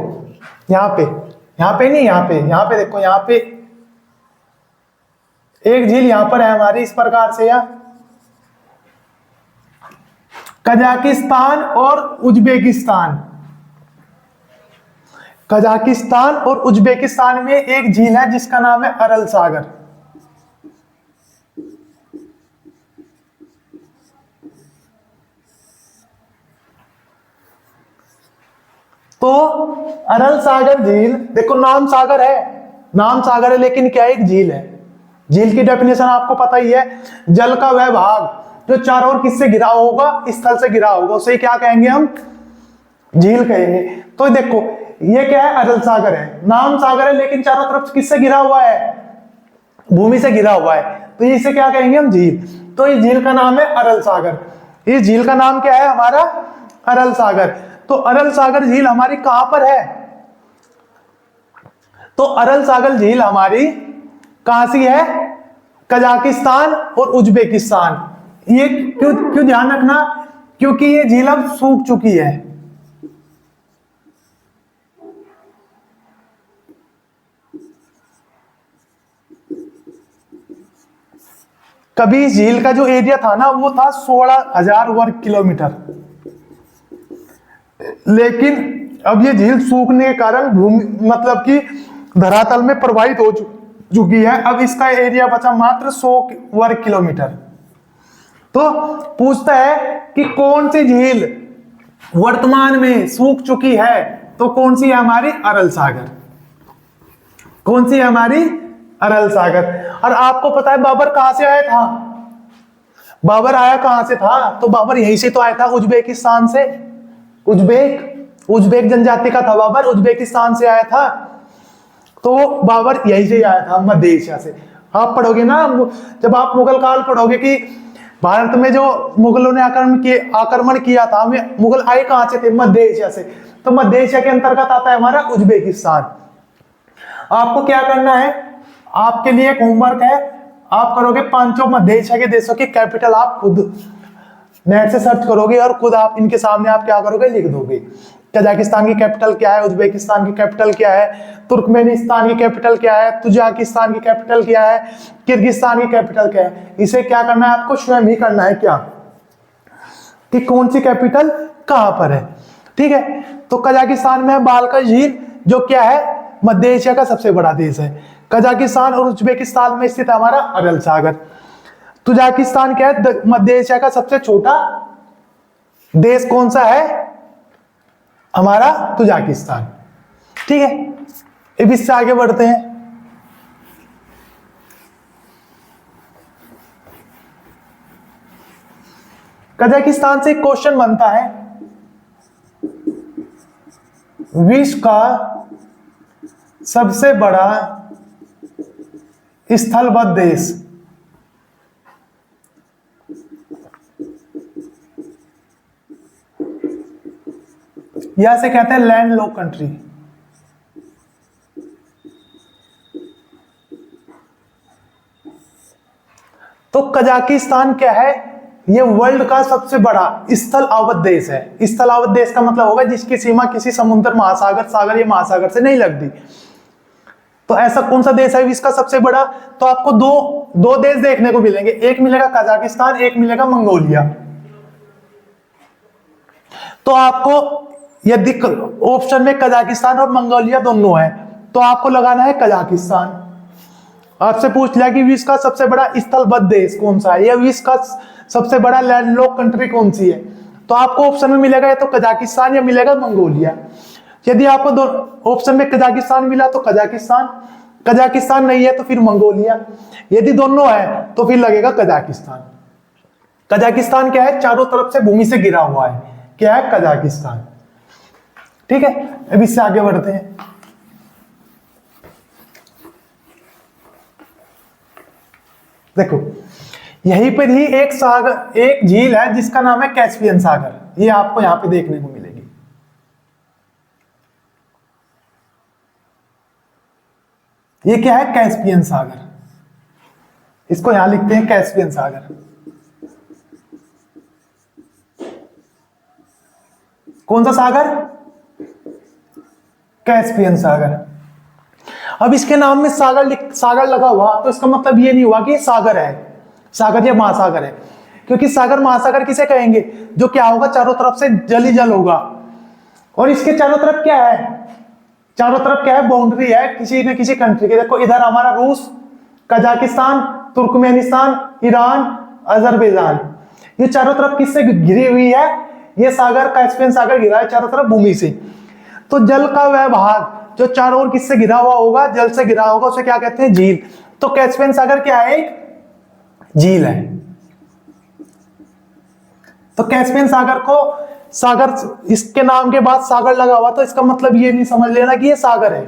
Speaker 1: यहां पे नहीं, यहां पे देखो, यहां पे एक झील यहां पर है हमारी इस प्रकार से, या कजाकिस्तान और उज्बेकिस्तान। कजाकिस्तान और उज्बेकिस्तान में एक झील है जिसका नाम है अरल सागर। तो अरल सागर झील, देखो नाम सागर है, लेकिन क्या है? एक झील है। झील की डेफिनेशन आपको पता ही है, जल का वह भाग जो चारों ओर किससे घिरा होगा? स्थल से घिरा होगा, उसे क्या कहेंगे हम? झील कहेंगे। तो देखो ये क्या है? अरल सागर है, नाम सागर है, लेकिन चारों तरफ किससे घिरा हुआ है? भूमि से घिरा हुआ है, तो इसे क्या कहेंगे हम? झील। तो इस झील का नाम है अरल सागर। इस झील का नाम क्या है हमारा? अरल सागर। तो अरल सागर झील हमारी कहां पर है? तो अरल सागर झील हमारी कहां सी है? कजाकिस्तान और उज्बेकिस्तान। ये क्यों ध्यान रखना? क्योंकि ये झील अब सूख चुकी है। कभी इस झील का जो एरिया था ना, वो था 16,000 वर्ग किलोमीटर, लेकिन अब ये झील सूखने के कारण भूमि मतलब कि धरातल में प्रवाहित हो चुकी है। अब इसका एरिया बचा मात्र 100 वर्ग किलोमीटर। तो पूछता है कि कौन सी झील वर्तमान में सूख चुकी है? तो कौन सी है हमारी? अरल सागर। कौन सी है हमारी? अरल सागर। और आपको पता है बाबर कहां से आया था? बाबर आया कहां से था? तो बाबर यहीं से तो आया था, उज्बेकिस्तान से। उज्बेक जनजाति का था बाबर, उज्बेकिस्तान से आया था। तो बाबर यहीं से आया था, मध्य एशिया से। आप पढ़ोगे ना, जब आप मुगल काल पढ़ोगे कि भारत में जो मुगलों ने आक्रमण किया था, मुगल आए कहां से थे? मध्य एशिया से। तो मध्य एशिया के अंतर्गत आता है हमारा उज्बेकिस्तान। आपको क्या करना है, आपके लिए एक होमवर्क है, आप करोगे पांचों मध्य एशिया के देशों की कैपिटल, आप खुद नेट से सर्च करोगे और खुद आप इनके सामने आप क्या करोगे, लिख दोगे। कजाकिस्तान की कैपिटल क्या है, उज्बेकिस्तान की कैपिटल क्या है, तुर्कमेनिस्तान की कैपिटल क्या है, तुजाकिस्तान की कैपिटल क्या है, किर्गिस्तान की कैपिटल क्या है। इसे क्या करना है आपको, स्वयं ही करना है क्या, कि कौन सी कैपिटल कहां पर है। ठीक है, तो कजाकिस्तान में है बालका झील, जो क्या है, मध्य एशिया का सबसे बड़ा देश है। कजाकिस्तान और उज्बेकिस्तान में स्थित हमारा अरल सागर। तुजाकिस्तान क्या है, मध्य एशिया का सबसे छोटा देश कौन सा है, हमारा तुजाकिस्तान। ठीक है, अब इससे आगे बढ़ते हैं। कजाकिस्तान से एक क्वेश्चन बनता है, विश्व का सबसे बड़ा स्थलबद्ध देश। यह से कहते हैं लैंड लॉक कंट्री। तो कजाकिस्तान क्या है, यह वर्ल्ड का सबसे बड़ा स्थल आवत देश है। स्थल आवत देश का मतलब होगा जिसकी सीमा किसी समुद्र, महासागर, सागर या महासागर से नहीं लगती। तो ऐसा कौन सा देश है इसका सबसे बड़ा? तो आपको दो देश देखने को मिलेंगे, एक मिलेगा कजाकिस्तान, एक मिलेगा मंगोलिया। तो आपको यदि ऑप्शन में कजाकिस्तान और मंगोलिया दोनों है, तो आपको लगाना है कजाकिस्तान। आपसे पूछ लिया कि विश्व का सबसे बड़ा स्थलबद्ध देश कौन सा है, या विश्व का सबसे बड़ा लैंडलॉक कंट्री कौन सी है, तो आपको ऑप्शन में मिलेगा या तो कजाकिस्तान या मिलेगा मंगोलिया। यदि आपको दो ऑप्शन में कजाकिस्तान मिला तो कजाकिस्तान, कजाकिस्तान नहीं है तो फिर मंगोलिया, यदि दोनों है तो फिर लगेगा कजाकिस्तान। कजाकिस्तान क्या है, चारों तरफ से भूमि से घिरा हुआ है, क्या है, कजाकिस्तान। ठीक है, अब इससे आगे बढ़ते हैं। देखो, यहीं पर ही एक सागर, एक झील है जिसका नाम है कैस्पियन सागर। ये आपको यहां पे देखने को मिलेगी। ये क्या है, कैस्पियन सागर। इसको यहां लिखते हैं कैस्पियन सागर। कौन सा सागर, कैस्पियन सागर। अब इसके नाम में सागर लगा हुआ, तो इसका मतलब ये नहीं हुआ कि सागर है, सागर या महासागर है। क्योंकि सागर महासागर किसे कहेंगे, जो क्या होगा, चारों तरफ से जल ही जल होगा। और इसके चारों तरफ क्या है, चारों तरफ क्या है, बाउंड्री है किसी न किसी कंट्री के। देखो, इधर हमारा रूस, कजाकिस्तान, तुर्कमेनिस्तान, ईरान, अजरबैजान, ये चारों तरफ किससे घिरी हुई है, ये सागर, कैस्पियन सागर घिरा है चारों तरफ भूमि से। तो जल का वह भाग जो चारों ओर किससे घिरा हुआ होगा, जल से घिरा होगा, उसे क्या कहते हैं, झील। तो कैस्पियन सागर क्या है, एक झील है। तो कैस्पियन सागर को सागर, इसके नाम के बाद सागर लगा हुआ, तो इसका मतलब ये नहीं समझ लेना कि ये सागर है,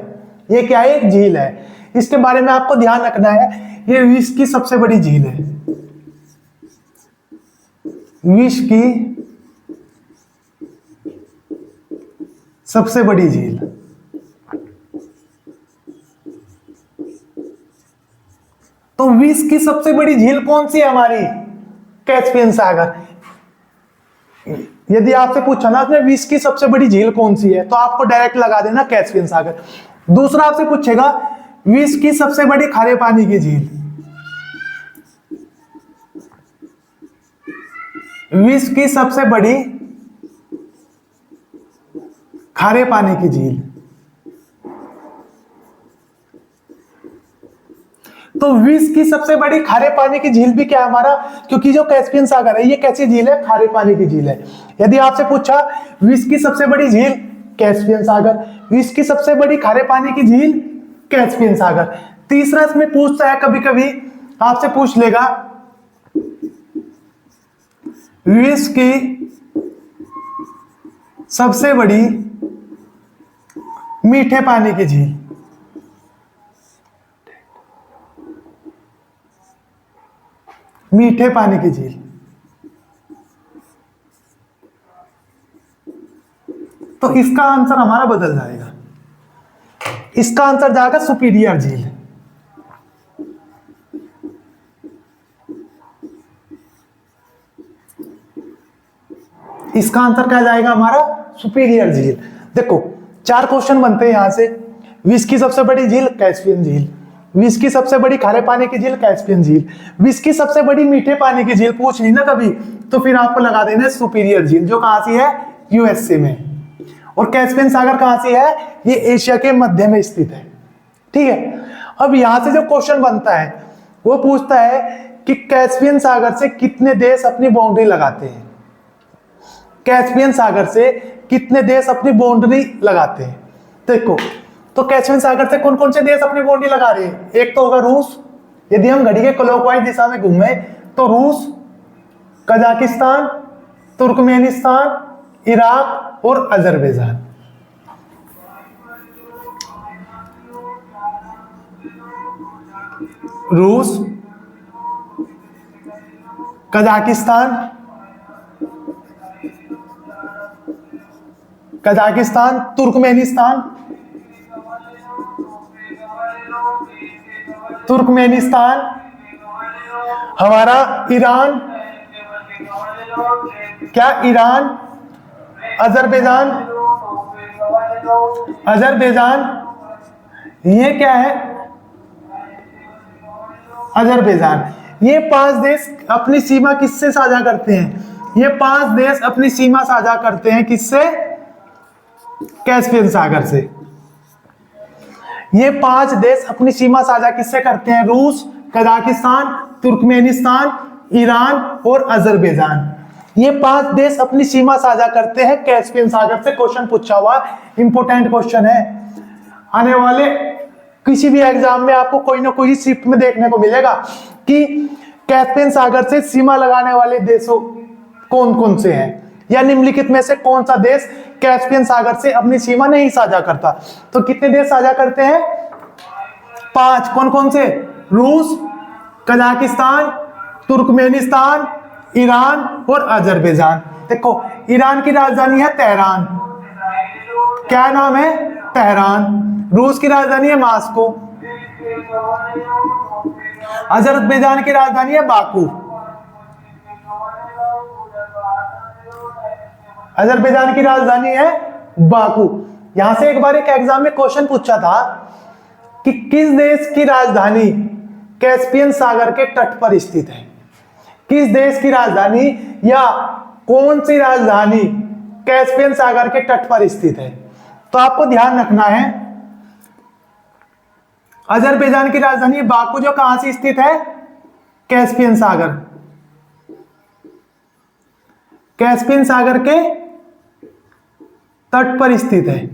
Speaker 1: ये क्या है, एक झील है। इसके बारे में आपको ध्यान रखना है, ये विश्व की सबसे बड़ी झील है, विश्व की सबसे बड़ी झील। तो विश्व की सबसे बड़ी झील कौन सी है हमारी, कैस्पियन सागर। यदि आपसे पूछा ना आपने विश्व की सबसे बड़ी झील कौन सी है, तो आपको डायरेक्ट लगा देना कैस्पियन सागर। दूसरा आपसे पूछेगा विश्व की सबसे बड़ी खारे पानी की झील, विश्व की सबसे बड़ी खारे पानी की झील। तो विश्व की सबसे बड़ी खारे पानी की झील भी क्या है हमारा, क्योंकि जो कैस्पियन सागर है ये कैसी झील है, खारे पानी की झील है। यदि आपसे पूछा विश्व की सबसे बड़ी झील, कैस्पियन सागर, विश्व की सबसे बड़ी खारे पानी की झील, कैस्पियन सागर। तीसरा इसमें पूछता है, कभी कभी आपसे पूछ लेगा विश्व की सबसे बड़ी मीठे पानी की झील, मीठे पानी की झील। तो इसका आंसर हमारा बदल जाएगा, इसका आंसर जाएगा सुपीरियर झील। इसका आंसर क्या जाएगा हमारा, सुपीरियर झील। देखो 4 क्वेश्चन बनते हैं यहां से। विश्व की सबसे बड़ी झील कैस्पियन झील, विश्व की सबसे बड़ी खारे पानी की झील कैस्पियन झील, विश्व की सबसे बड़ी मीठे पानी की झील पूछ ली ना कभी, तो फिर आपको लगा देना सुपीरियर झील, जो कहां से है, यूएसए में। और कैस्पियन सागर कहां से है, ये एशिया के मध्य में स्थित है। ठीक है, अब यहां से जो क्वेश्चन बनता है वो पूछता है कि कैस्पियन सागर से कितने देश अपनी बाउंड्री लगाते हैं, कैस्पियन सागर से कितने देश अपनी बाउंड्री लगाते हैं। देखो तो कैस्पियन सागर से कौन कौन से देश अपनी बाउंड्री लगा रहे हैं, एक तो होगा रूस, यदि हम घड़ी के क्लॉकवाइज दिशा में घूमे तो रूस, कजाकिस्तान, तुर्कमेनिस्तान, इराक और अजरबैजान। रूस, कजाकिस्तान, कजाकिस्तान, तुर्कमेनिस्तान, तुर्कमेनिस्तान, हमारा ईरान, क्या ईरान, अजरबैजान, अजरबैजान, ये क्या है, अजरबैजान। ये 5 देश अपनी सीमा किससे साझा करते हैं, ये 5 देश अपनी सीमा साझा करते हैं किससे, कैस्पियन सागर से। ये 5 देश अपनी सीमा साझा किससे करते हैं, रूस, कजाकिस्तान, तुर्कमेनिस्तान, ईरान और अजरबैजान। ये 5 देश अपनी सीमा साझा करते हैं कैस्पियन सागर से। क्वेश्चन पूछा हुआ, इंपोर्टेंट क्वेश्चन है, आने वाले किसी भी एग्जाम में आपको कोई ना कोई शिफ्ट में देखने को मिलेगा कि कैस्पियन सागर से सीमा लगाने वाले देशों कौन कौन से हैं, या निम्नलिखित में से कौन सा देश कैस्पियन सागर से अपनी सीमा नहीं साझा करता। तो कितने देश साझा करते हैं, 5। कौन कौन से, रूस, कजाकिस्तान, तुर्कमेनिस्तान, ईरान और अजरबैजान। देखो ईरान की राजधानी है तेहरान, क्या नाम है, तेहरान। रूस की राजधानी है मॉस्को, अजरबैजान की राजधानी है बाकू, अजरबैजान की राजधानी है बाकू। यहां से एक बार एक एग्जाम में क्वेश्चन पूछा था कि किस देश की राजधानी कैस्पियन सागर के तट पर स्थित है, किस देश की राजधानी या कौन सी राजधानी कैस्पियन सागर के तट पर स्थित है। तो आपको ध्यान रखना है, अजरबैजान की राजधानी बाकू, जो कहां से स्थित है, कैस्पियन सागर, कैस्पियन सागर के तट पर स्थित है।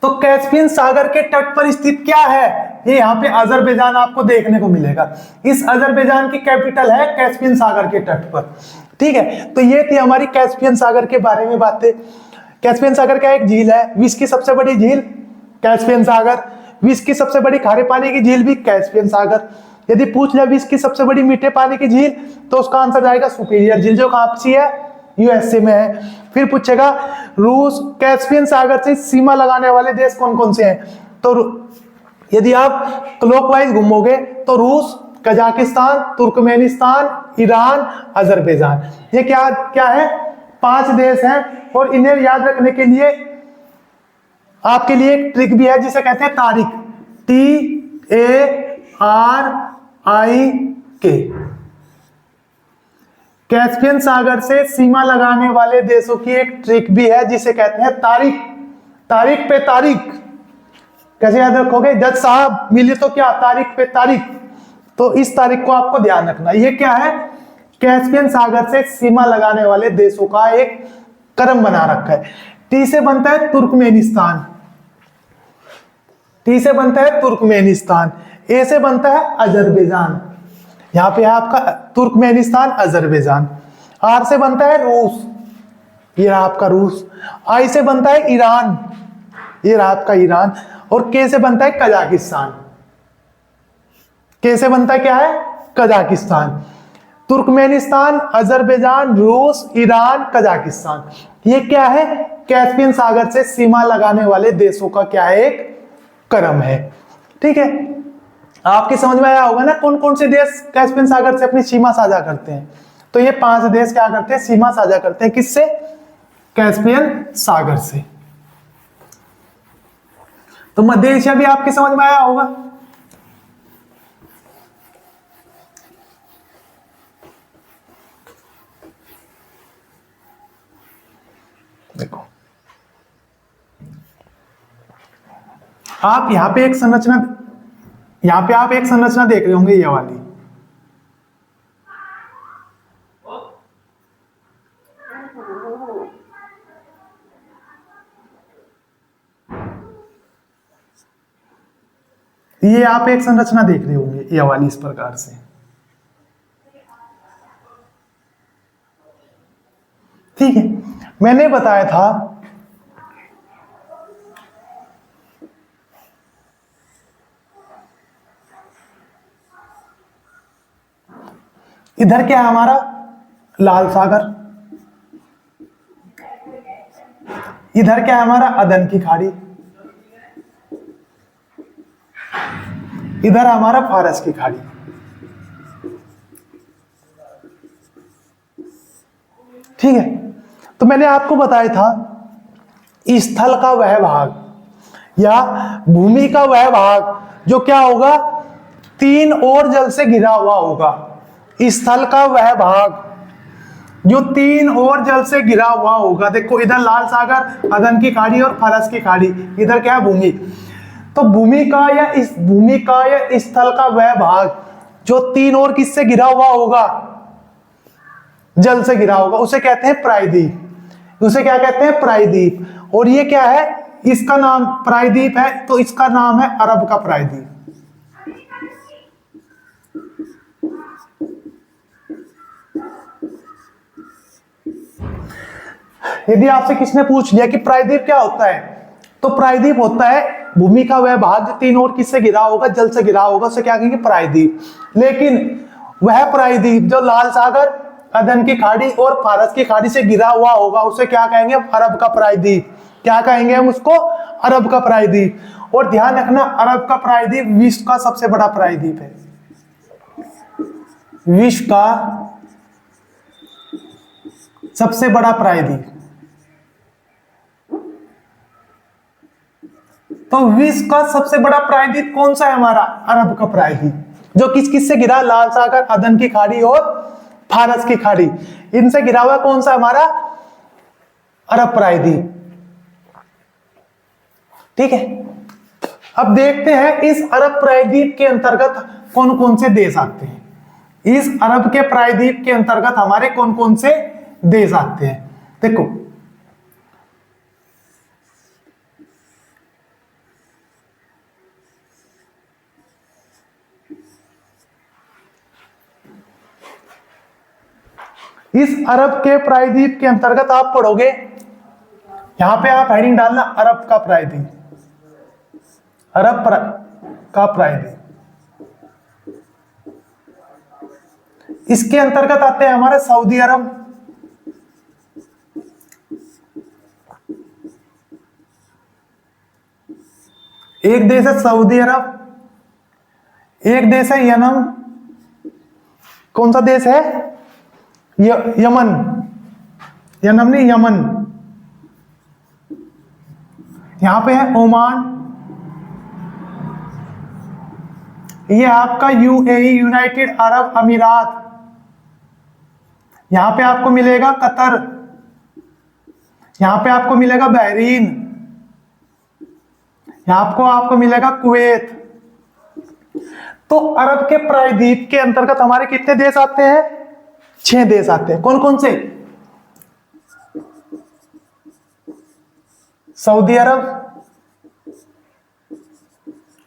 Speaker 1: तो कैस्पियन सागर के तट पर स्थित क्या है, ये यहां पे अजरबैजान आपको देखने को मिलेगा। इस अजरबैजान की कैपिटल है कैस्पियन सागर के तट पर। ठीक है, तो ये थी हमारी कैस्पियन सागर के बारे में बातें। कैस्पियन सागर का एक झील है, विश्व की सबसे बड़ी झील कैस्पियन सागर, विश्व की सबसे बड़ी खारे पानी की झील भी कैस्पियन सागर। यदि पूछ ले विश्व की सबसे बड़ी मीठे पानी की झील, तो उसका आंसर जाएगा सुपीरियर झील, जो कहां सी है, यूएसए में है। फिर पूछेगा रूस, कैस्पियन सागर से सीमा लगाने वाले देश कौन कौन से हैं, तो यदि आप क्लॉकवाइज घूमोगे तो रूस, कजाकिस्तान, तुर्कमेनिस्तान, ईरान, अजरबैजान। ये क्या क्या है, 5 देश हैं। और इन्हें याद रखने के लिए आपके लिए एक ट्रिक भी है जिसे कहते हैं तारीख, TARIK। कैस्पियन सागर से सीमा लगाने वाले देशों की एक ट्रिक भी है जिसे कहते हैं तारीख, तारीख पे तारीख। कैसे याद रखोगे, जज साहब मिले तो क्या, तारीख पे तारीख। तो इस तारीख को आपको ध्यान रखना। ये क्या है, कैस्पियन सागर से सीमा लगाने वाले देशों का एक क्रम बना रखा है। टी से बनता है तुर्कमेनिस्तान, टी से बनता है तुर्कमेनिस्तान, ए से बनता है अजरबैजान, यहाँ पे है आपका तुर्कमेनिस्तान, अजरबैजान। आर से बनता है रूस, ये रहा आपका रूस। आई से बनता है ईरान, ये रहा आपका ईरान। और के से बनता है कजाकिस्तान, के से बनता है क्या है, कजाकिस्तान। तुर्कमेनिस्तान, अजरबैजान, रूस, ईरान, कजाकिस्तान, ये क्या है, कैस्पियन सागर से सीमा लगाने वाले देशों का क्या है, एक क्रम है। ठीक है, आपकी समझ में आया होगा ना कौन कौन से देश कैस्पियन सागर से अपनी सीमा साझा करते हैं। तो ये 5 देश क्या करते हैं, सीमा साझा करते हैं, किससे, कैस्पियन सागर से। तो मध्य एशिया भी आपकी समझ में आया होगा। देखो आप यहां पे एक संरचना, यहां पे आप एक संरचना देख रहे होंगे, ये वाली। ये आप एक संरचना देख रहे होंगे, ये वाली, इस प्रकार से। ठीक है, मैंने बताया था इधर क्या है हमारा, लाल सागर, इधर क्या है हमारा, अदन की खाड़ी, इधर हमारा फारस की खाड़ी। ठीक है, तो मैंने आपको बताया था स्थल का वह भाग या भूमि का वह भाग जो क्या होगा, 3 ओर जल से घिरा हुआ होगा। स्थल का वह भाग जो 3 ओर जल से घिरा हुआ होगा। देखो इधर लाल सागर, अदन की खाड़ी और फारस की खाड़ी, इधर क्या है, भूमि। तो भूमि का या इस भूमि का या स्थल का वह भाग जो 3 ओर किससे घिरा हुआ होगा, जल से घिरा होगा, उसे कहते हैं प्रायद्वीप। उसे क्या कहते हैं, प्रायद्वीप। और ये क्या है, इसका नाम प्रायद्वीप है, तो इसका नाम है अरब का प्रायद्वीप। यदि आपसे किसने पूछ लिया कि प्रायद्वीप क्या होता है, तो प्रायद्वीप होता है भूमि का वह भाग जो 3 ओर किससे घिरा होगा, जल से घिरा होगा, उसे क्या कहेंगे, प्रायद्वीप। लेकिन वह प्रायद्वीप जो लाल सागर, अदन की खाड़ी और फारस की खाड़ी से घिरा हुआ होगा, उसे क्या कहेंगे, अरब का प्रायद्वीप। क्या कहेंगे हम उसको, अरब का प्रायद्वीप। और ध्यान रखना, अरब का प्रायद्वीप विश्व का सबसे बड़ा प्रायद्वीप है, विश्व का सबसे बड़ा प्रायद्वीप। तो विश्व का सबसे बड़ा प्रायद्वीप कौन सा है हमारा, अरब का प्रायद्वीप, जो किस किस से घिरा, लाल सागर, अदन की खाड़ी और फारस की खाड़ी, इनसे घिरा हुआ कौन सा हमारा, अरब प्रायद्वीप। ठीक है, अब देखते हैं इस अरब प्रायद्वीप के अंतर्गत कौन कौन से देश आते हैं। इस अरब के प्रायद्वीप के अंतर्गत हमारे कौन कौन से देश आते हैं। देखो इस अरब के प्रायद्वीप के अंतर्गत आप पढ़ोगे, यहां पे आप हेडिंग डालना अरब का प्रायद्वीप, का प्रायद्वीप। इसके अंतर्गत आते हैं हमारे सऊदी अरब, एक देश है सऊदी अरब, एक देश है यमन। कौन सा देश है, यमन, यमन नहीं, यमन। यहां पे है ओमान, ये आपका यूएई, यूनाइटेड अरब अमीरात। यहां पे आपको मिलेगा कतर, यहां पे आपको मिलेगा बहरीन, यहां आपको मिलेगा कुवैत। तो अरब के प्रायद्वीप के अंतर्गत हमारे कितने देश आते हैं, 6 देश आते हैं। कौन कौन से, सऊदी अरब,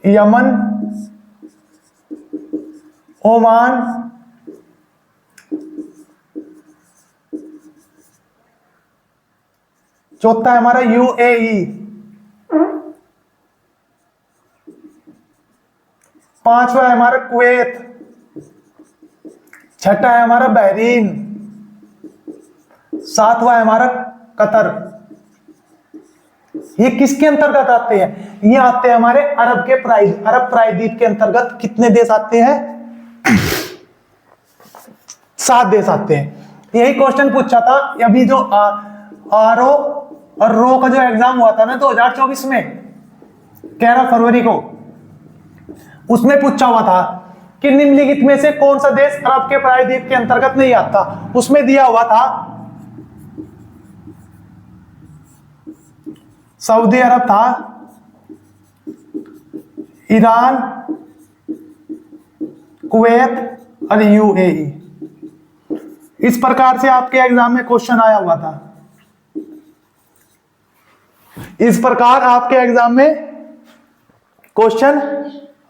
Speaker 1: यमन, ओमान, चौथा है हमारा यूएई, पांचवा है हमारा कुवैत, छठा है हमारा बहरीन, सातवां है हमारा कतर। ये किसके अंतर्गत आते हैं? ये आते हैं हमारे अरब प्रायद्वीप के अंतर्गत। कितने देश आते हैं? 7 देश आते हैं। यही क्वेश्चन पूछा था अभी जो आरओ और रो का जो एग्जाम हुआ था ना 2024 में 11 फरवरी को, उसमें पूछा हुआ था कि निम्नलिखित में से कौन सा देश अरब के प्रायद्वीप के अंतर्गत नहीं आता। उसमें दिया हुआ था सऊदी अरब था, ईरान, कुवैत और यूएई। इस प्रकार से आपके एग्जाम में क्वेश्चन आया हुआ था। इस प्रकार आपके एग्जाम में क्वेश्चन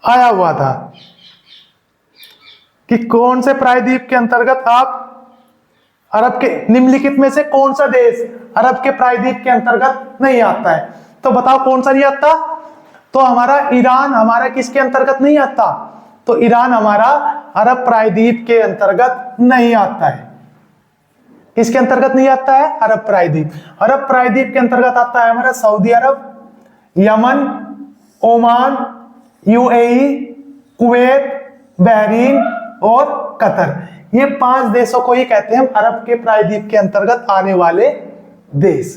Speaker 1: आया हुआ था कि कौन से प्रायद्वीप के अंतर्गत आप अरब के निम्नलिखित में से कौन सा देश अरब के प्रायद्वीप के अंतर्गत नहीं आता है। तो बताओ कौन सा नहीं आता? तो हमारा ईरान हमारा किसके अंतर्गत नहीं आता? तो ईरान हमारा अरब प्रायद्वीप के अंतर्गत नहीं आता है। किसके अंतर्गत नहीं आता है? अरब प्रायद्वीप। अरब प्रायद्वीप के अंतर्गत आता है हमारा Saudi Arab, Yemen, Oman, UAE, Kuwait, Bahrain और कतर। ये 5 देशों को ही कहते हैं हम अरब के प्रायद्वीप के अंतर्गत आने वाले देश।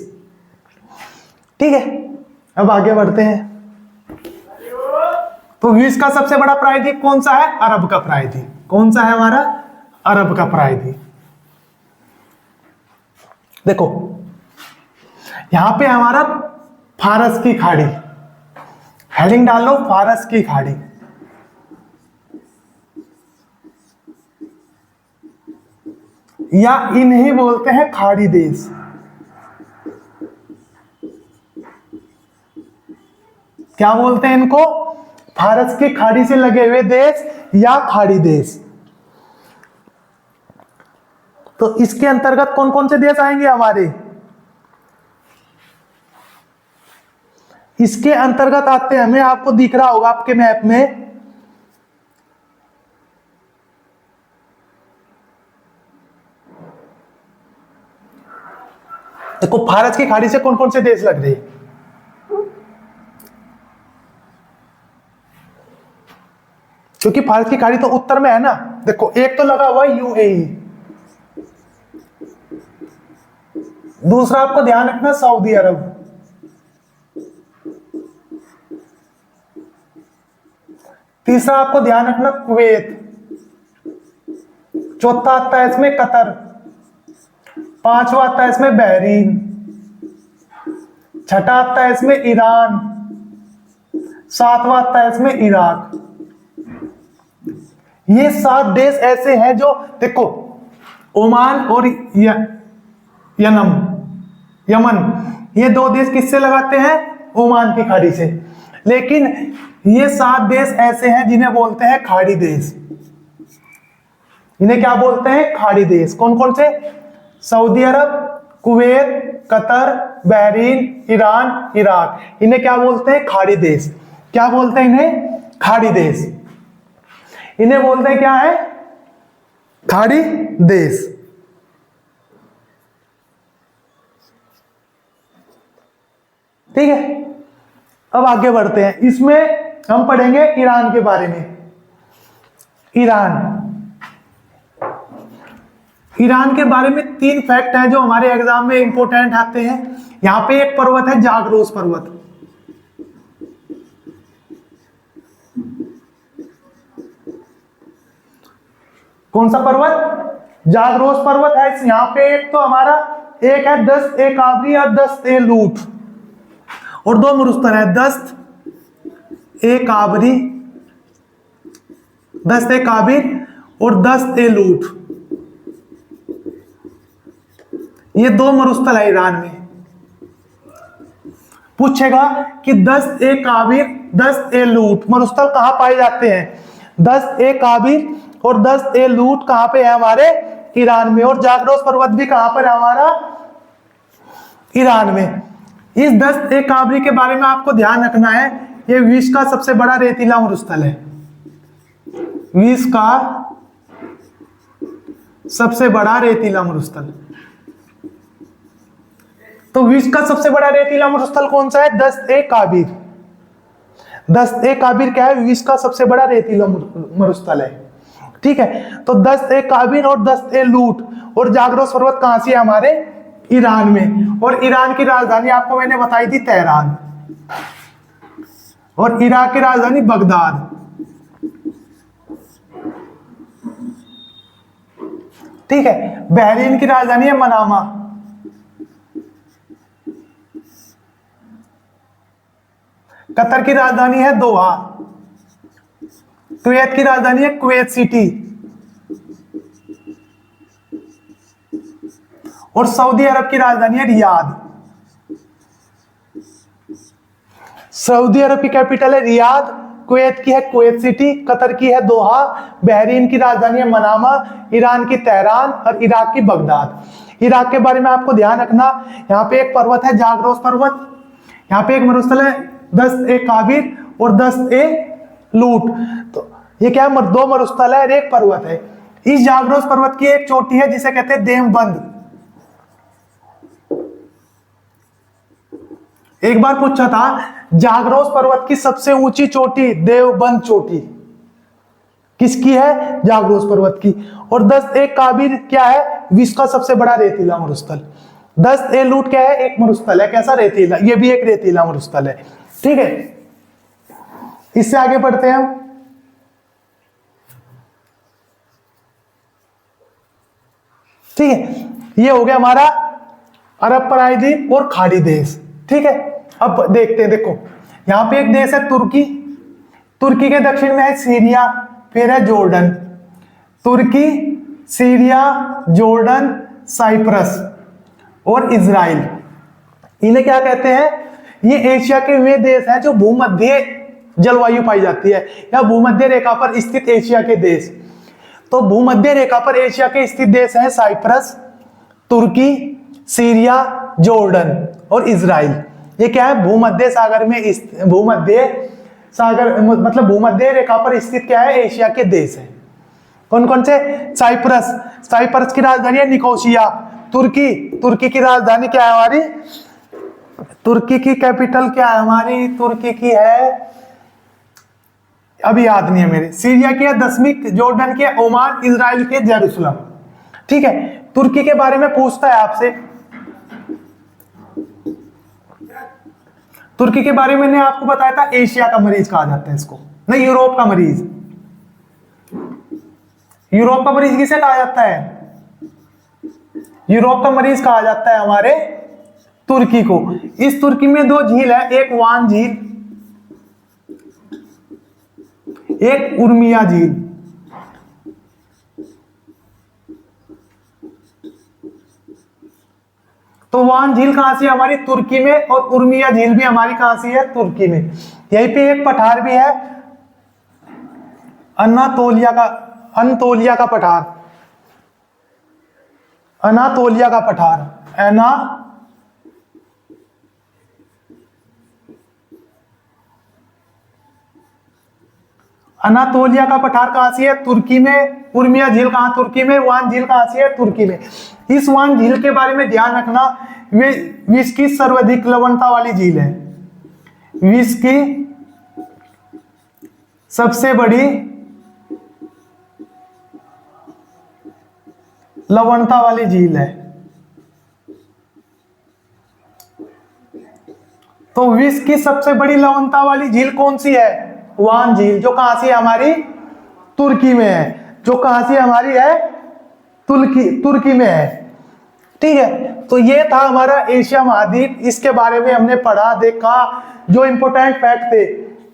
Speaker 1: ठीक है, अब आगे बढ़ते हैं। तो विश्व का सबसे बड़ा प्रायद्वीप कौन सा है? अरब का प्रायद्वीप। कौन सा है हमारा? अरब का प्रायद्वीप। देखो यहां पे हमारा फारस की खाड़ी, हेडिंग डाल लो फारस की खाड़ी। या इन्हें बोलते हैं खाड़ी देश। क्या बोलते हैं इनको? फारस की खाड़ी से लगे हुए देश या खाड़ी देश। तो इसके अंतर्गत कौन कौन से देश आएंगे हमारे? इसके अंतर्गत आते हैं, हमें आपको दिख रहा होगा आपके मैप में, देखो फारस की खाड़ी से कौन कौन से देश लग रहे हैं। क्योंकि फारस की खाड़ी तो उत्तर में है ना। देखो एक तो लगा हुआ है यूएई, दूसरा आपको ध्यान रखना सऊदी अरब, तीसरा आपको ध्यान रखना कुवैत, चौथा आता है इसमें कतर, पांचवा आता है इसमें बहरीन, छठा आता है इसमें ईरान, सातवां आता है इसमें इराक। ये 7 देश ऐसे हैं जो देखो ओमान और यमन, ये 2 देश किससे लगाते हैं? ओमान की खाड़ी से। लेकिन ये 7 देश ऐसे हैं जिन्हें बोलते हैं खाड़ी देश। इन्हें क्या बोलते हैं? खाड़ी देश। कौन कौन से? Saudi Arab, Kuwait, Qatar, Bahrain, Iran, Iraq. इन्हें क्या बोलते हैं? खाड़ी देश। क्या बोलते हैं इन्हें? खाड़ी देश। इन्हें बोलते हैं क्या है? खाड़ी देश। ठीक है, अब आगे बढ़ते हैं। इसमें हम पढ़ेंगे ईरान के बारे में। ईरान के बारे में 3 फैक्ट हैं जो हमारे एग्जाम में इंपॉर्टेंट आते हैं। यहां पे एक पर्वत है जागरोस पर्वत। कौन सा पर्वत? जागरोस पर्वत है। यहां पे एक तो हमारा एक है दस्त ए काबरी और दस्त ए लूट, और 2 मरुस्थल है दस्त ए काबरी, दस्त ए काबिर और दस्त ए लूट। ये 2 मरुस्थल है ईरान में। पूछेगा कि दस्त ए काबिर, दस्त ए लूट मरुस्थल कहां पाए जाते हैं? दस्त ए काबिर और दस्त ए लूट कहां पे है हमारे ईरान में, और जागरोस पर्वत भी कहां पर है हमारा ईरान में। इस दस्त ए काबरी के बारे में आपको ध्यान रखना है, ये विश्व का सबसे बड़ा रेतीला मरुस्थल है, विश्व का सबसे बड़ा रेतीला मरुस्थल। तो विश्व का सबसे बड़ा रेतीला मरुस्थल कौन सा है? दस्त ए काबिर। दस्त ए काबिर क्या है? विश्व का सबसे बड़ा रेतीला मरुस्थल है, ठीक है। तो दस्त ए काबिर और दस्त ए लूट और जागरोस पर्वत कहां से है? हमारे ईरान में। और ईरान की राजधानी आपको मैंने बताई थी तेहरान, और इराक की राजधानी बगदाद, ठीक है। बहरीन की राजधानी है मनामा, कतर की राजधानी है दोहा, कुवैत की राजधानी है कुवैत सिटी, और सऊदी अरब की राजधानी है रियाद। सऊदी अरब की कैपिटल है रियाद, कुवैत की है कुवैत सिटी, कतर की है दोहा, बहरीन की राजधानी है मनामा, ईरान की तेहरान और इराक की बगदाद। इराक के बारे में आपको ध्यान रखना, यहाँ पे एक पर्वत है जागरोस पर्वत, यहाँ पे एक मरुस्थल है दस्त ए काबिर और दस्त ए लूट। तो ये क्या है? दो मरुस्थल है और एक पर्वत है। इस जागरोस पर्वत की एक चोटी है जिसे कहते हैं देवबंद। एक बार पूछा था जागरोस पर्वत की सबसे ऊंची चोटी देवबंद चोटी किसकी है? जागरोस पर्वत की। और दस्त ए काबिर क्या है? विश्व का सबसे बड़ा रेतीला मरुस्थल। दस्त ए लूट क्या है? एक मरुस्थल है, कैसा? रेतीला, ये भी एक रेतीला मरुस्थल है, ठीक है। इससे आगे बढ़ते हैं हम। ठीक है, ये हो गया हमारा अरब प्रायद्वीप और खाड़ी देश, ठीक है। अब देखते हैं, देखो यहां पे एक देश है तुर्की, तुर्की के दक्षिण में है सीरिया, फिर है जॉर्डन। तुर्की, सीरिया, जॉर्डन, साइप्रस और इजराइल, इन्हें क्या कहते हैं? ये एशिया के वे देश हैं जो भूमध्य जलवायु पाई जाती है, या भूमध्य रेखा पर स्थित एशिया के देश। तो भूमध्य रेखा पर एशिया के स्थित देश हैं साइप्रस, तुर्की, सीरिया, जॉर्डन और इजराइल। ये क्या है? भूमध्य सागर में, भूमध्य सागर मतलब भूमध्य रेखा पर स्थित क्या है? एशिया के देश है। कौन कौन से? साइप्रस, साइप्रस की राजधानी है निकोसिया। तुर्की, तुर्की की राजधानी क्या है हमारी? तुर्की की कैपिटल क्या है हमारी? तुर्की की है, अभी याद नहीं है मेरे। सीरिया की है दशमिक, जॉर्डन की है ओमान, इजराइल की है जेरूसलम, ठीक है। तुर्की के बारे में पूछता है आपसे, तुर्की के बारे में मैंने आपको बताया था एशिया का मरीज कहा जाता है इसको, नहीं यूरोप का मरीज। यूरोप का मरीज किसे कहा जाता है? यूरोप का मरीज कहा जाता है हमारे तुर्की को। इस तुर्की में दो झील है, एक वान झील, एक उर्मिया झील। तो वान झील कहां से? हमारी तुर्की में, और उर्मिया झील भी हमारी कहां से है? तुर्की में। यहीं पे एक पठार भी है, अनातोलिया का पठार, अनातोलिया का पठार, अनातोलिया का पठार कहां से है? तुर्की में। उर्मिया झील कहां? तुर्की में। वान झील कहां से है? तुर्की में। इस वान झील के बारे में ध्यान रखना, वे विश्व की सर्वाधिक लवणता वाली झील है, विश्व की सबसे बड़ी लवणता वाली झील है। तो विश्व की सबसे बड़ी लवणता वाली झील कौन सी है? वान झील, जो कहां से हमारी? तुर्की में है, जो कहां से हमारी है? तुर्की में है, ठीक है। तो ये था हमारा एशिया महाद्वीप, इसके बारे में हमने पढ़ा, देखा, जो इंपॉर्टेंट फैक्ट थे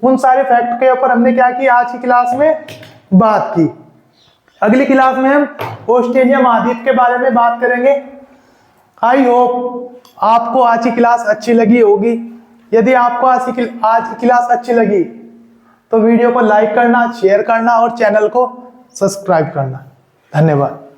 Speaker 1: उन सारे फैक्ट के ऊपर हमने क्या किया आज की क्लास में बात की। अगली क्लास में हम ऑस्ट्रेलिया महाद्वीप के बारे में बात करेंगे। आई होप आपको आज की क्लास अच्छी लगी होगी। यदि आपको आज की क्लास अच्छी लगी तो वीडियो को लाइक करना, शेयर करना और चैनल को सब्सक्राइब करना। धन्यवाद।